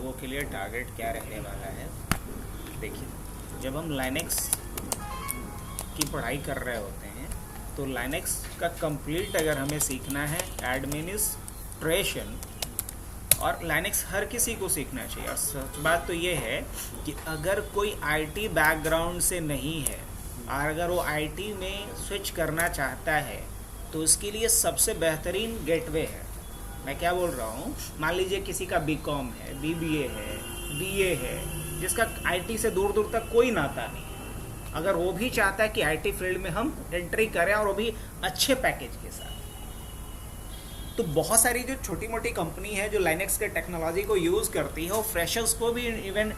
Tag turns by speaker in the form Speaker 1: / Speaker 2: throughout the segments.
Speaker 1: लोगों के लिए टारगेट क्या रहने वाला है। देखिए, जब हम लाइनेक्स की पढ़ाई कर रहे होते हैं तो लाइनेक्स का कंप्लीट अगर हमें सीखना है एडमिनिस्ट्रेशन, और लाइनेक्स हर किसी को सीखना चाहिए। और सच बात तो ये है कि अगर कोई आईटी बैकग्राउंड से नहीं है और अगर वो आईटी में स्विच करना चाहता है तो उसके लिए सबसे बेहतरीन गेटवे है। मैं क्या बोल रहा हूँ, मान लीजिए किसी का बीकॉम है, बीबीए है, बीए है, जिसका आईटी से दूर दूर तक कोई नाता नहीं है, अगर वो भी चाहता है कि आईटी फील्ड में हम एंट्री करें और वो भी अच्छे पैकेज के साथ, तो बहुत सारी जो छोटी मोटी कंपनी है जो लाइनेक्स के टेक्नोलॉजी को यूज़ करती है, वो फ्रेशर्स को भी इवन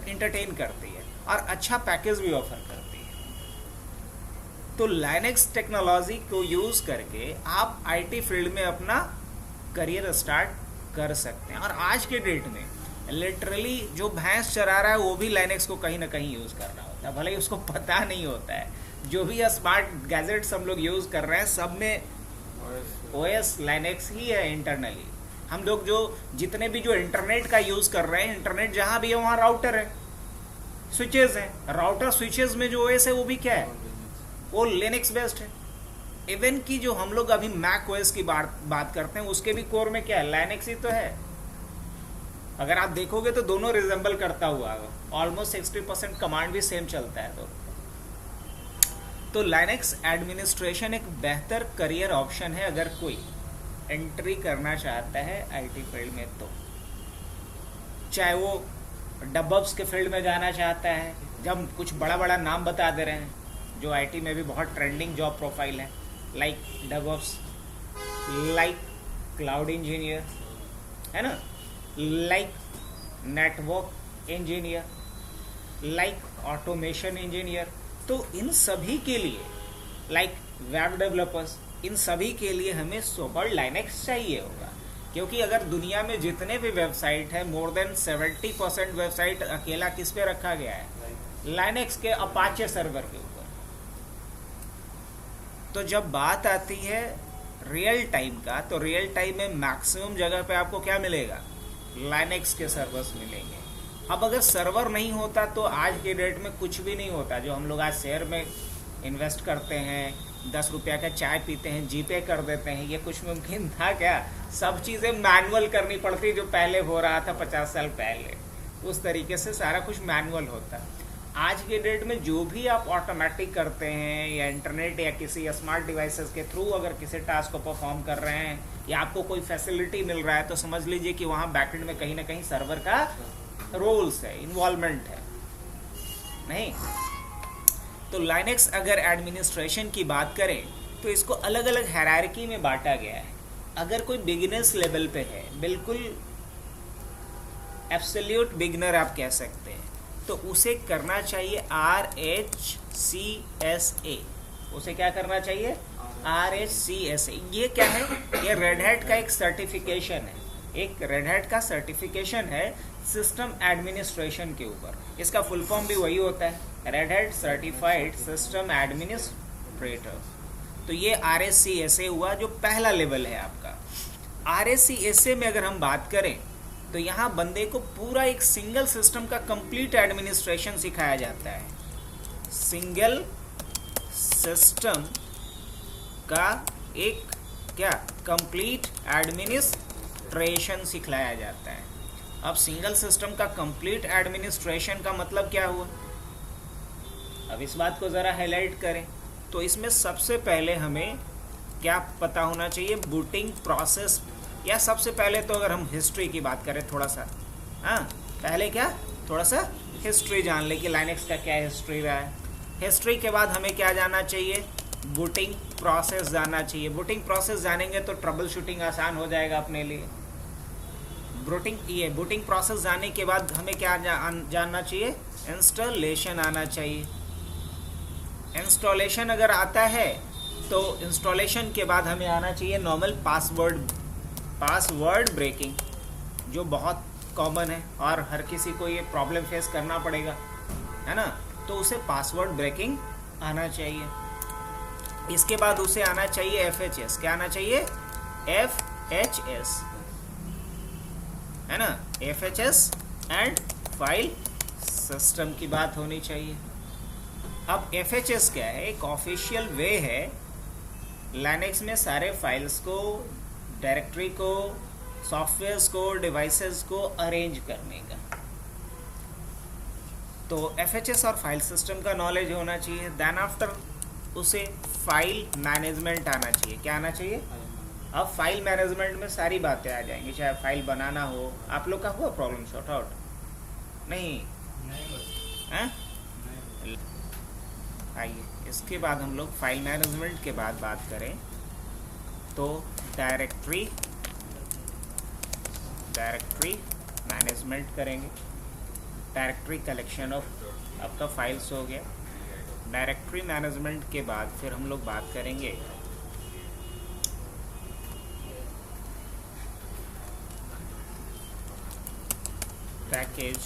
Speaker 1: इंटरटेन करती है और अच्छा पैकेज भी ऑफर करती है। तो लाइनेक्स टेक्नोलॉजी को यूज़ करके आप आईटी फील्ड में अपना करियर स्टार्ट कर सकते हैं। और आज के डेट में लिटरली जो भैंस चरा रहा है वो भी लाइनेक्स को कहीं ना कहीं यूज़ कर रहा होता है, भले ही उसको पता नहीं होता है। जो भी स्मार्ट गैजेट्स हम लोग यूज़ कर रहे हैं सब में ओएस लाइनेक्स ही है इंटरनली। हम लोग जो जितने भी जो इंटरनेट का यूज़ कर रहे हैं, इंटरनेट जहाँ भी है वहाँ राउटर है, स्विचेस हैं, राउटर स्विचेस में जो ओएस है वो भी क्या है, वो लिनक्स बेस्ड है। इवन की जो हम लोग अभी मैक ओएस की बात करते हैं उसके भी कोर में क्या है, लाइनेक्स ही तो है। अगर आप देखोगे तो दोनों रिजेंबल करता हुआ, ऑलमोस्ट 60% कमांड भी सेम चलता है। तो लाइनेक्स एडमिनिस्ट्रेशन एक बेहतर करियर ऑप्शन है अगर कोई एंट्री करना चाहता है आईटी फील्ड में। तो चाहे वो डेवऑप्स के फील्ड में जाना चाहता है, जब कुछ बड़ा बड़ा नाम बता दे रहे हैं जो आईटी में भी बहुत ट्रेंडिंग जॉब प्रोफाइल है, like DevOps, like cloud engineer, है ना, like network engineer, like automation engineer. तो इन सभी के लिए, लाइक वेब डेवलपर्स, इन सभी के लिए हमें सोकॉल्ड लाइनेक्स चाहिए होगा। क्योंकि अगर दुनिया में जितने भी वेबसाइट है, मोर देन 70% वेबसाइट अकेला किस पे रखा गया है, लाइनेक्स के अपाचे सर्वर के ऊपर। तो जब बात आती है रियल टाइम का, तो रियल टाइम में मैक्सिमम जगह पे आपको क्या मिलेगा, लाइनेक्स के सर्वर्स मिलेंगे। अब अगर सर्वर नहीं होता तो आज के डेट में कुछ भी नहीं होता। जो हम लोग आज शेयर में इन्वेस्ट करते हैं, 10 रुपया का चाय पीते हैं, जीपे कर देते हैं, ये कुछ मुमकिन था क्या? सब चीज़ें मैनुअल करनी पड़ती, जो पहले हो रहा था 50 साल पहले, उस तरीके से सारा कुछ मैनुअल होता। आज के डेट में जो भी आप ऑटोमेटिक करते हैं या इंटरनेट या किसी स्मार्ट डिवाइसेस के थ्रू अगर किसी टास्क को परफॉर्म कर रहे हैं या आपको कोई फैसिलिटी मिल रहा है, तो समझ लीजिए कि वहाँ बैकएंड में कहीं ना कहीं सर्वर का रोल्स है, इन्वॉल्वमेंट है। नहीं तो लाइनेक्स अगर एडमिनिस्ट्रेशन की बात करें तो इसको अलग अलग हायरार्की में बांटा गया है। अगर कोई बिगिनर्स लेवल पे है, बिल्कुल एब्सोल्यूट बिगिनर आप कह सकते हैं, तो उसे करना चाहिए RHCSA। उसे क्या करना चाहिए, RHCSA। ये क्या है, ये रेड हैट का एक सर्टिफिकेशन है, एक रेड हैट का सर्टिफिकेशन है सिस्टम एडमिनिस्ट्रेशन के ऊपर। इसका फुल फॉर्म भी वही होता है, red hat certified system administrator. तो ये RHCSA हुआ जो पहला लेवल है आपका। RHCSA में अगर हम बात करें तो यहाँ बंदे को पूरा एक सिंगल सिस्टम का कंप्लीट एडमिनिस्ट्रेशन सिखाया जाता है। सिंगल सिस्टम का एक क्या कंप्लीट एडमिनिस्ट्रेशन सिखाया जाता है। अब सिंगल सिस्टम का कंप्लीट एडमिनिस्ट्रेशन का मतलब क्या हुआ, अब इस बात को ज़रा हाईलाइट करें तो इसमें सबसे पहले हमें क्या पता होना चाहिए, बूटिंग प्रोसेस। या सबसे पहले तो अगर हम हिस्ट्री की बात करें थोड़ा सा, हाँ पहले क्या थोड़ा सा हिस्ट्री जान ले कि लाइनेक्स का क्या हिस्ट्री रहा है। हिस्ट्री के बाद हमें क्या जाना चाहिए, बूटिंग प्रोसेस जाना चाहिए। बूटिंग प्रोसेस जानेंगे तो ट्रबल शूटिंग आसान हो जाएगा अपने लिए। बूटिंग प्रोसेस जाने के बाद हमें क्या जानना चाहिए, इंस्टॉलेशन आना चाहिए। इंस्टॉलेशन अगर आता है तो इंस्टॉलेशन के बाद हमें आना चाहिए नॉर्मल पासवर्ड ब्रेकिंग, जो बहुत कॉमन है और हर किसी को ये प्रॉब्लम फेस करना पड़ेगा, है ना। तो उसे पासवर्ड ब्रेकिंग आना चाहिए। इसके बाद उसे आना चाहिए FHS। क्या आना चाहिए, FHS। है ना, FHS एंड फाइल सिस्टम की बात होनी चाहिए। अब FHS क्या है, एक ऑफिशियल वे है लाइनेक्स में सारे फाइल्स को, डायरेक्टरी को, सॉफ्टवेयर्स को, डिवाइसेस को अरेंज करने का। तो FHS और फाइल सिस्टम का नॉलेज होना चाहिए। देन आफ्टर उसे फाइल मैनेजमेंट आना चाहिए। क्या आना चाहिए? अब फाइल मैनेजमेंट में सारी बातें आ जाएंगी, चाहे फाइल बनाना हो। आप लोग का हुआ प्रॉब्लम सॉर्ट आउट? नहीं हैं? आइए, इसके बाद हम लोग फाइल मैनेजमेंट के बाद बात करें तो डायरेक्टरी मैनेजमेंट करेंगे। डायरेक्टरी कलेक्शन ऑफ आपका फाइल्स हो गया। डायरेक्टरी मैनेजमेंट के बाद फिर हम लोग बात करेंगे पैकेज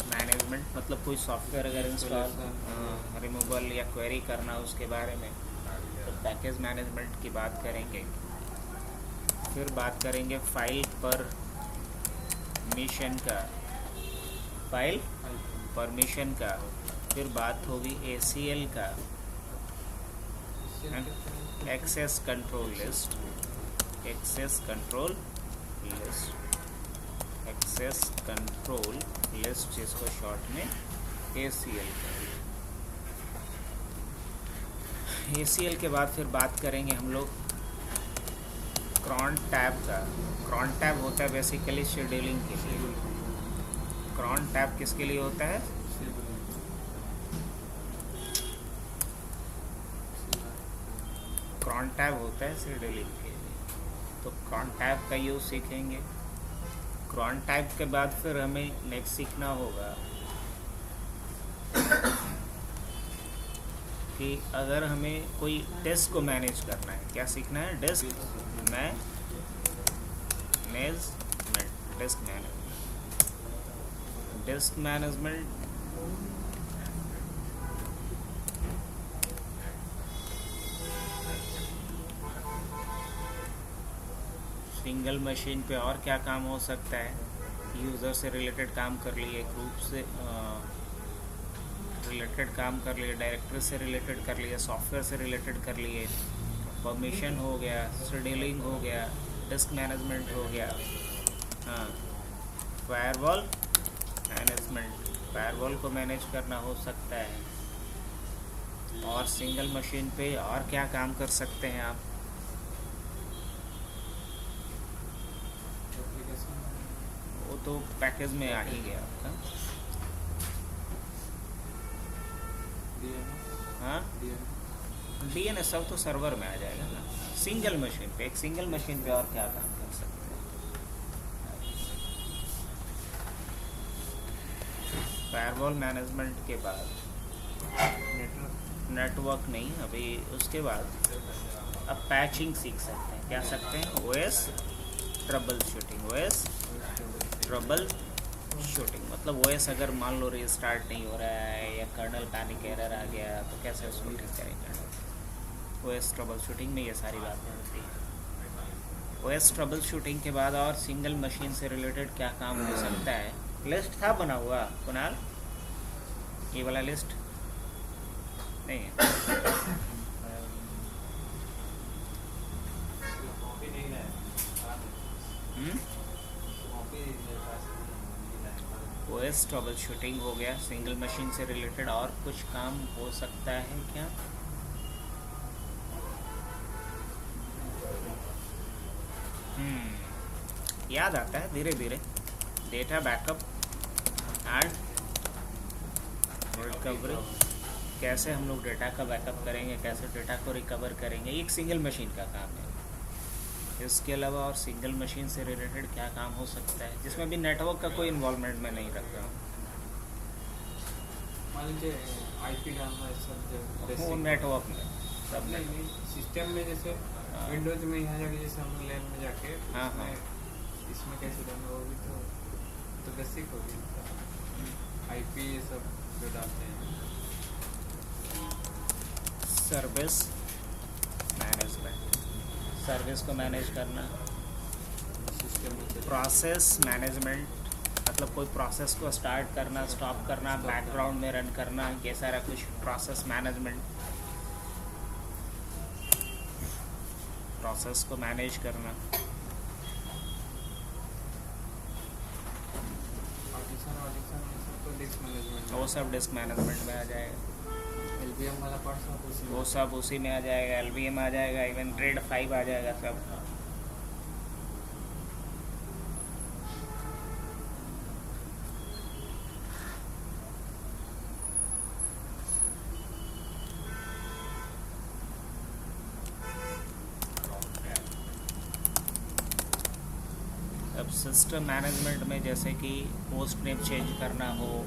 Speaker 1: मैनेजमेंट, मतलब कोई सॉफ्टवेयर अगर इंस्टॉल, रिमूवल या क्वेरी करना उसके बारे में, तो पैकेज मैनेजमेंट की बात करेंगे। फिर बात करेंगे फाइल परमिशन का, फाइल परमिशन का। फिर बात होगी ACL का, access control list, access control list जिसको शॉर्ट में ACL करें। ACL के बाद फिर बात करेंगे हम लोग क्रॉन टैब का। क्रॉन टैब होता है बेसिकली शेड्यूलिंग के लिए। क्रॉन टैब किसके लिए होता है? क्रॉन टैब होता है शेड्यूलिंग के लिए। तो क्रॉन टैब का यूज़ सीखेंगे। क्रॉन टैब के बाद फिर हमें नेक्स्ट सीखना होगा कि अगर हमें कोई डिस्क को मैनेज करना है, क्या सीखना है? Disc management. सिंगल मशीन पे और क्या काम हो सकता है? यूज़र से रिलेटेड काम कर लिए, ग्रुप से रिलेटेड काम कर लिए, डायरेक्टरी से रिलेटेड कर लिए, सॉफ्टवेयर से रिलेटेड कर लिए, परमिशन हो गया, शेड्यूलिंग हो गया, डिस्क मैनेजमेंट हो गया। हाँ, फायरवॉल मैनेजमेंट, फायरवॉल को मैनेज करना हो सकता है। और सिंगल मशीन पे और क्या काम कर सकते हैं आप? वो तो पैकेज में आ ही गया आपका। हाँ, DNS सब तो सर्वर में आ जाएगा ना। सिंगल मशीन पे, एक सिंगल मशीन पे और क्या काम कर सकते हैं? फायरवॉल मैनेजमेंट के बाद नेटवर्क नहीं, अभी उसके बाद अब पैचिंग सीख सकते हैं। क्या सकते हैं? OS ट्रबल शूटिंग, मतलब OS अगर मान लो रीस्टार्ट नहीं हो रहा है या कर्नल पैनिक एरर आ गया तो कैसे उसको ठीक करेंगे? OS ट्रबल शूटिंग में ये सारी बातें होती है। OS ट्रबल शूटिंग के बाद और सिंगल मशीन से रिलेटेड क्या काम हो सकता है? लिस्ट था बना हुआ कुणाल, ये वाला लिस्ट नहीं है। OS ट्रबल शूटिंग हो गया, सिंगल मशीन से रिलेटेड और कुछ काम हो सकता है क्या? याद आता है धीरे धीरे। डेटा बैकअप एंड रिकवरी, कैसे हम लोग डेटा का बैकअप करेंगे, कैसे डेटा को रिकवर करेंगे, एक सिंगल मशीन का काम है। इसके अलावा और सिंगल मशीन से रिलेटेड क्या काम हो सकता है जिसमें भी नेटवर्क का कोई इन्वॉल्वमेंट मैं नहीं रख रहा हूँ?
Speaker 2: मान लीजिए IP डालना है सब,
Speaker 1: वो नेटवर्क में सब
Speaker 2: नहीं सिस्टम में, जैसे विंडोज में यहाँ जाके जैसे हम लैन में जाके इसमें कैसे डालना, वो भी तो बेसिक होगी। IP ये सब जो डालते हैं।
Speaker 1: सर्विस मैनेजमेंट, सर्विस को मैनेज करना,
Speaker 2: सिस्टम में
Speaker 1: प्रोसेस मैनेजमेंट, मतलब कोई प्रोसेस को स्टार्ट करना, स्टॉप करना, बैकग्राउंड में रन करना, ये सारा कुछ प्रोसेस मैनेजमेंट, प्रोसेस को मैनेज करना। वो सब डिस्क मैनेजमेंट में आ जाएगा।
Speaker 2: LVM वाला पार्ट
Speaker 1: वो सब उसी में आ जाएगा। LVM आ जाएगा, इवन RAID 5 आ जाएगा सब। अब सिस्टम मैनेजमेंट में जैसे कि होस्ट नेम चेंज करना हो,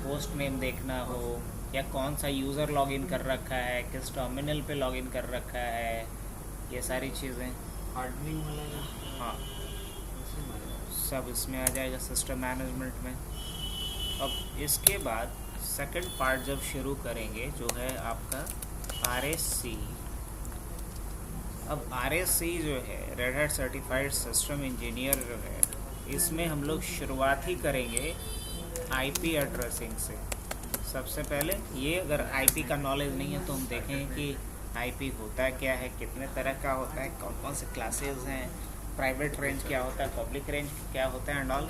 Speaker 1: होस्ट नेम देखना हो, या कौन सा यूज़र लॉगिन कर रखा है, किस टर्मिनल पे लॉगिन कर रखा है, ये सारी चीज़ें
Speaker 2: हार्डनिंग वाला
Speaker 1: हाँ सब इसमें आ जाएगा सिस्टम मैनेजमेंट में। अब इसके बाद सेकंड पार्ट जब शुरू करेंगे जो है आपका RSC। अब RSC जो है red hat certified system engineer जो है, इसमें हम लोग शुरुआत ही करेंगे IP एड्रेसिंग से। सबसे पहले ये अगर IP का नॉलेज नहीं है तो हम देखेंगे कि IP होता क्या है, कितने तरह का होता है, कौन कौन से क्लासेस हैं, प्राइवेट रेंज क्या होता है, पब्लिक रेंज क्या होता है एंड ऑल।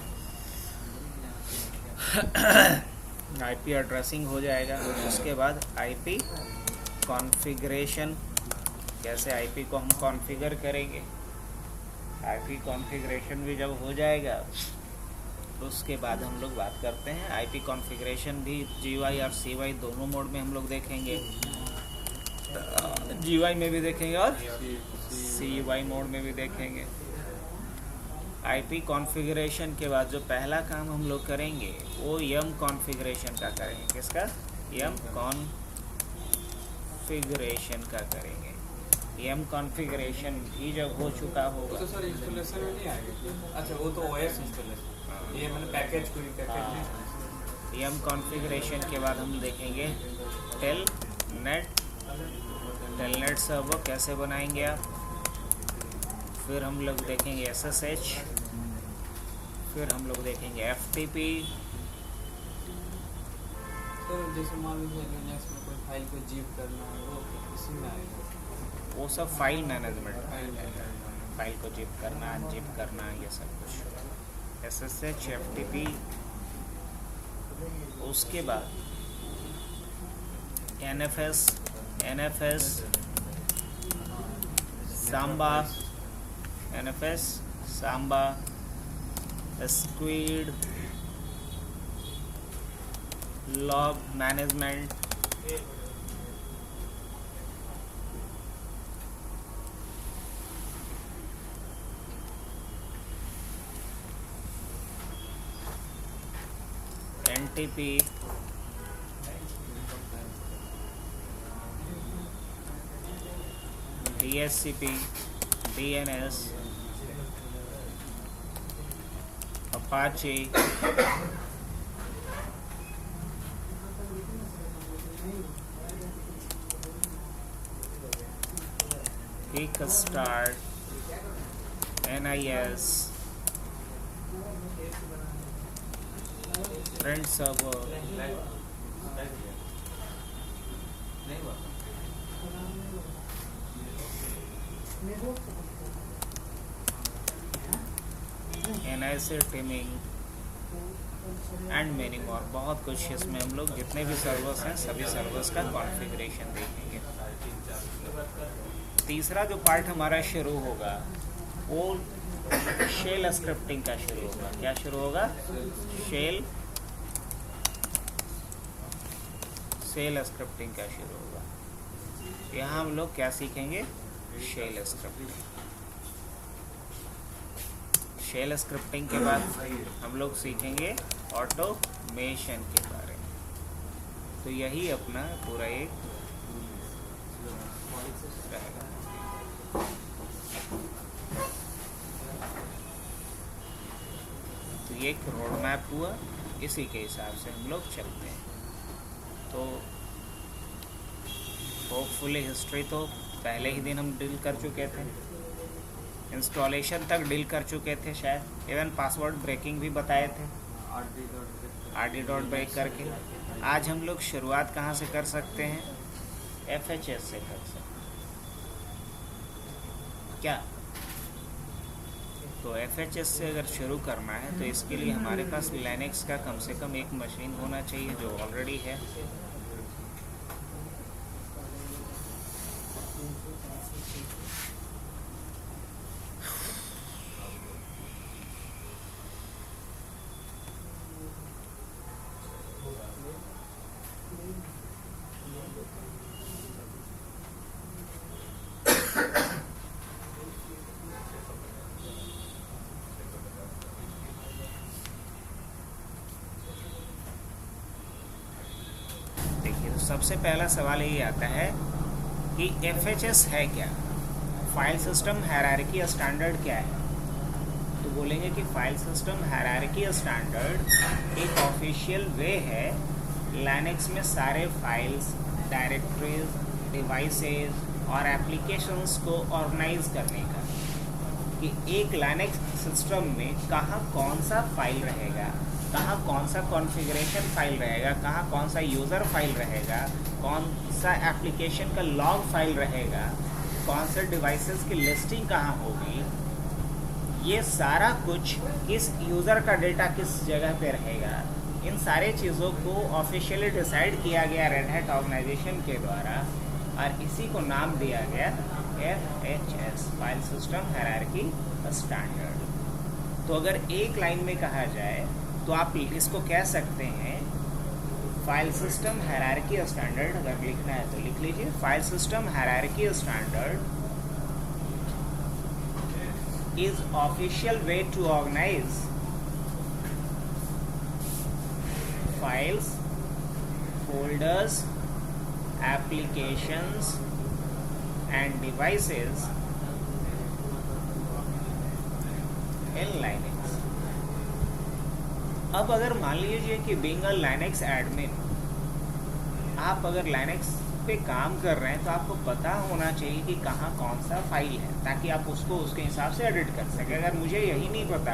Speaker 1: IP एड्रेसिंग हो जाएगा। उसके बाद IP कॉन्फ़िगरेशन, कैसे IP को हम कॉन्फ़िगर करेंगे। IP कॉन्फ़िगरेशन भी जब हो जाएगा तो उसके बाद हम लोग बात करते हैं IP कॉन्फ़िगरेशन भी GUI और CUI दोनों मोड में हम लोग देखेंगे। GUI में भी देखेंगे और CUI मोड में भी देखेंगे। IP कॉन्फ़िगरेशन के बाद जो पहला काम हम लोग करेंगे वो YUM कॉन्फ़िगरेशन का करेंगे। किसका? YUM कॉन्फ़िगरेशन का करेंगे। YUM कॉन्फ़िगरेशन भी जब हो चुका होगा
Speaker 2: तो सर इंस्टॉलेशन में नहीं आएगा। अच्छा वो तो OS इंस्टॉलेशन, ये मैंने पैकेज कोई पैकेज।
Speaker 1: YUM कॉन्फ़िगरेशन के बाद हम देखेंगे टेलनेट सर्वर कैसे बनाएंगे आप। फिर हम लोग देखेंगे SSH, फिर हम लोग देखेंगे FTP।
Speaker 2: तो जैसे मान लीजिए लिनक्स में कोई फाइल को zip करना है वो इसी में आएगा।
Speaker 1: वो सब फाइल मैनेजमेंट, फाइल को जिप करना, अनजिप करना, ये सब कुछ SSH FTP। उसके बाद NFS Samba, Squid, log management, NTP, DHCP, DNS, Apache, Kickstart, NIS, Print server, NIC teeming and many more. बहुत कुछ इसमें हम लोग जितने भी सर्वर्स हैं सभी सर्वर्स का कॉन्फ़िगरेशन देखेंगे। तीसरा जो पार्ट हमारा शुरू होगा वो शेल स्क्रिप्टिंग का शुरू होगा। क्या शुरू होगा? शेल स्क्रिप्टिंग का शुरू होगा। यहाँ हम लोग क्या सीखेंगे? Shell scripting. शेल स्क्रिप्टिंग के बाद हम लोग सीखेंगे ऑटोमेशन के बारे में। तो यही अपना पूरा एक रहेगा। तो ये एक रोड मैप हुआ, इसी के हिसाब से हम लोग चलते हैं। तो होपफुली हिस्ट्री तो पहले ही दिन हम डील कर चुके थे। इंस्टॉलेशन तक डील कर चुके थे शायद, इवन पासवर्ड ब्रेकिंग भी बताए थे, RD डॉट ब्रेक करके। आज हम लोग शुरुआत कहाँ से कर सकते हैं? FHS से कर सकते हैं क्या? तो FHS से अगर शुरू करना है तो इसके लिए हमारे पास लिनक्स का कम से कम एक मशीन होना चाहिए जो ऑलरेडी है। सबसे पहला सवाल ये आता है कि FHS है क्या, फाइल सिस्टम हायरार्की स्टैंडर्ड क्या है? तो बोलेंगे कि फाइल सिस्टम हायरार्की स्टैंडर्ड एक ऑफिशियल वे है लिनक्स में सारे फाइल्स, डायरेक्टरीज, डिवाइसेस और एप्लीकेशंस को ऑर्गेनाइज करने का, कि एक लिनक्स सिस्टम में कहाँ कौन सा फाइल रहेगा, कहाँ कौन सा कॉन्फ़िगरेशन फाइल रहेगा, कहाँ कौन सा यूज़र फाइल रहेगा, कौन सा एप्लीकेशन का लॉग फाइल रहेगा, कौन से डिवाइसेस की लिस्टिंग कहाँ होगी, ये सारा कुछ, किस यूज़र का डेटा किस जगह पे रहेगा, इन सारे चीज़ों को ऑफिशियली डिसाइड किया गया रेड हैट ऑर्गेनाइजेशन के द्वारा, और इसी को नाम दिया गया FHS, file system hierarchy standard. तो अगर एक लाइन में कहा जाए तो आप इसको कह सकते हैं फाइल सिस्टम हायरार्की स्टैंडर्ड। अगर लिखना है तो लिख लीजिए, file system hierarchy standard is official way to organise files, folders, applications and devices in Linux। अब अगर मान लीजिए कि being a Linux admin, आप अगर Linux पे काम कर रहे हैं तो आपको पता होना चाहिए कि कहाँ कौन सा फाइल है, ताकि आप उसको उसके हिसाब से एडिट कर सकें। अगर मुझे यही नहीं पता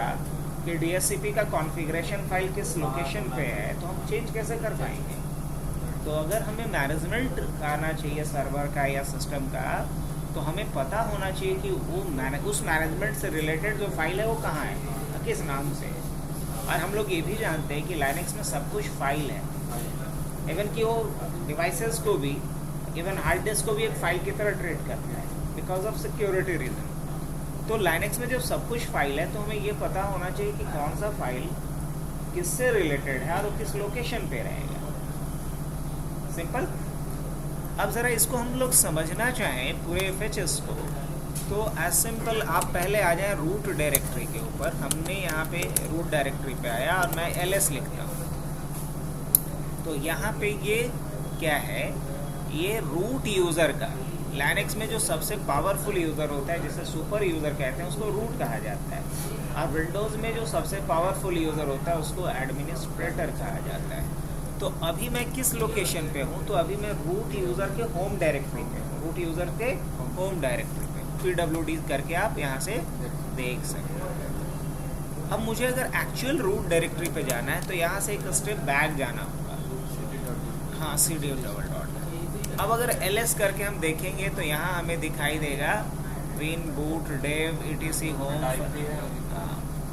Speaker 1: कि DHCP का कॉन्फ़िगरेशन फाइल किस लोकेशन पे है तो हम चेंज कैसे कर पाएंगे? तो अगर हमें मैनेजमेंट आना चाहिए सर्वर का या सिस्टम का, तो हमें पता होना चाहिए कि वो उस मैनेजमेंट से रिलेटेड जो फाइल है वो कहाँ है, किस नाम से। और हम लोग ये भी जानते हैं कि लाइनक्स में सब कुछ फाइल है, इवन कि वो डिवाइसेस को भी, इवन हार्ड डिस्क को भी एक फाइल की तरह ट्रीट करता है बिकॉज ऑफ सिक्योरिटी रीज़न। तो लाइनक्स में जब सब कुछ फाइल है तो हमें ये पता होना चाहिए कि कौन सा फाइल किससे रिलेटेड है और वो किस लोकेशन पे रहेगा। सिंपल। अब ज़रा इसको हम लोग समझना चाहें पूरे FHS को, तो एज सिंपल, आप पहले आ जाएं रूट डायरेक्टरी के ऊपर। हमने यहाँ पे रूट डायरेक्टरी पे आया और मैं ls लिखता हूँ, तो यहाँ पे ये क्या है, ये रूट यूज़र का, लाइनक्स में जो सबसे पावरफुल यूज़र होता है जिसे सुपर यूज़र कहते हैं उसको रूट कहा जाता है, और विंडोज़ में जो सबसे पावरफुल यूज़र होता है उसको एडमिनिस्ट्रेटर कहा जाता है। तो अभी मैं किस लोकेशन पे हूँ, तो अभी मैं रूट यूज़र के होम डायरेक्टरी पे हूँ, रूट यूज़र के होम डायरेक्टरी पे pwd करके आप यहाँ से देख सकते हैं। अब मुझे अगर एक्चुअल रूट डायरेक्टरी पे जाना है तो यहाँ से एक स्टेप बैक जाना होगा, हाँ cd डबल डॉट। अब अगर ls करके हम देखेंगे तो यहाँ हमें दिखाई देगा win boot dev etc home।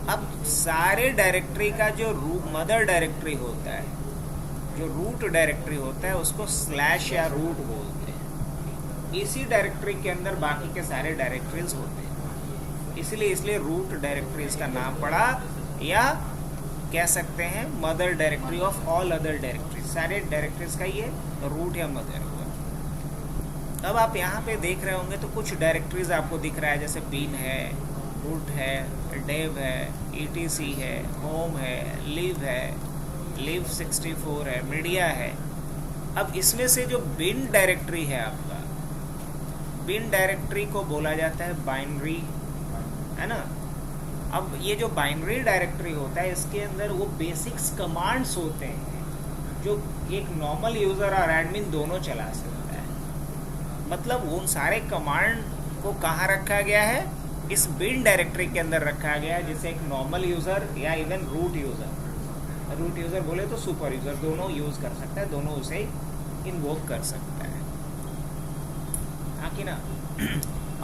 Speaker 1: अब सारे डायरेक्टरी का जो मदर डायरेक्टरी होता है, जो रूट डायरेक्टरी होता है उसको स्लैश या रूट बोलते हैं। इसी डायरेक्टरी के अंदर बाकी के सारे डायरेक्टरीज होते हैं, इसलिए रूट डायरेक्टरीज का नाम पड़ा, या कह सकते हैं mother directory of all other directories. सारे डायरेक्टरीज का ये रूट या मदर हुआ। अब आप यहाँ पे देख रहे होंगे तो कुछ डायरेक्टरीज आपको दिख रहा है, जैसे bin है, root है, dev है, etc है, home है, live है, live 64 है, मीडिया है। अब इसमें से जो bin डायरेक्टरी है आपका, bin डायरेक्टरी को बोला जाता है बाइनरी, है ना। अब ये जो बाइनरी डायरेक्टरी होता है इसके अंदर वो बेसिक्स कमांड्स होते हैं जो एक नॉर्मल यूज़र और एडमिन दोनों चला सकता है। मतलब उन सारे कमांड को कहाँ रखा गया है, इस बिन डायरेक्टरी के अंदर रखा गया है, जिसे एक नॉर्मल यूज़र या इवन रूट यूज़र बोले तो सुपर यूज़र दोनों यूज़ कर सकता है, दोनों उसे इन्वोक कर सकता है। हाँ कि ना।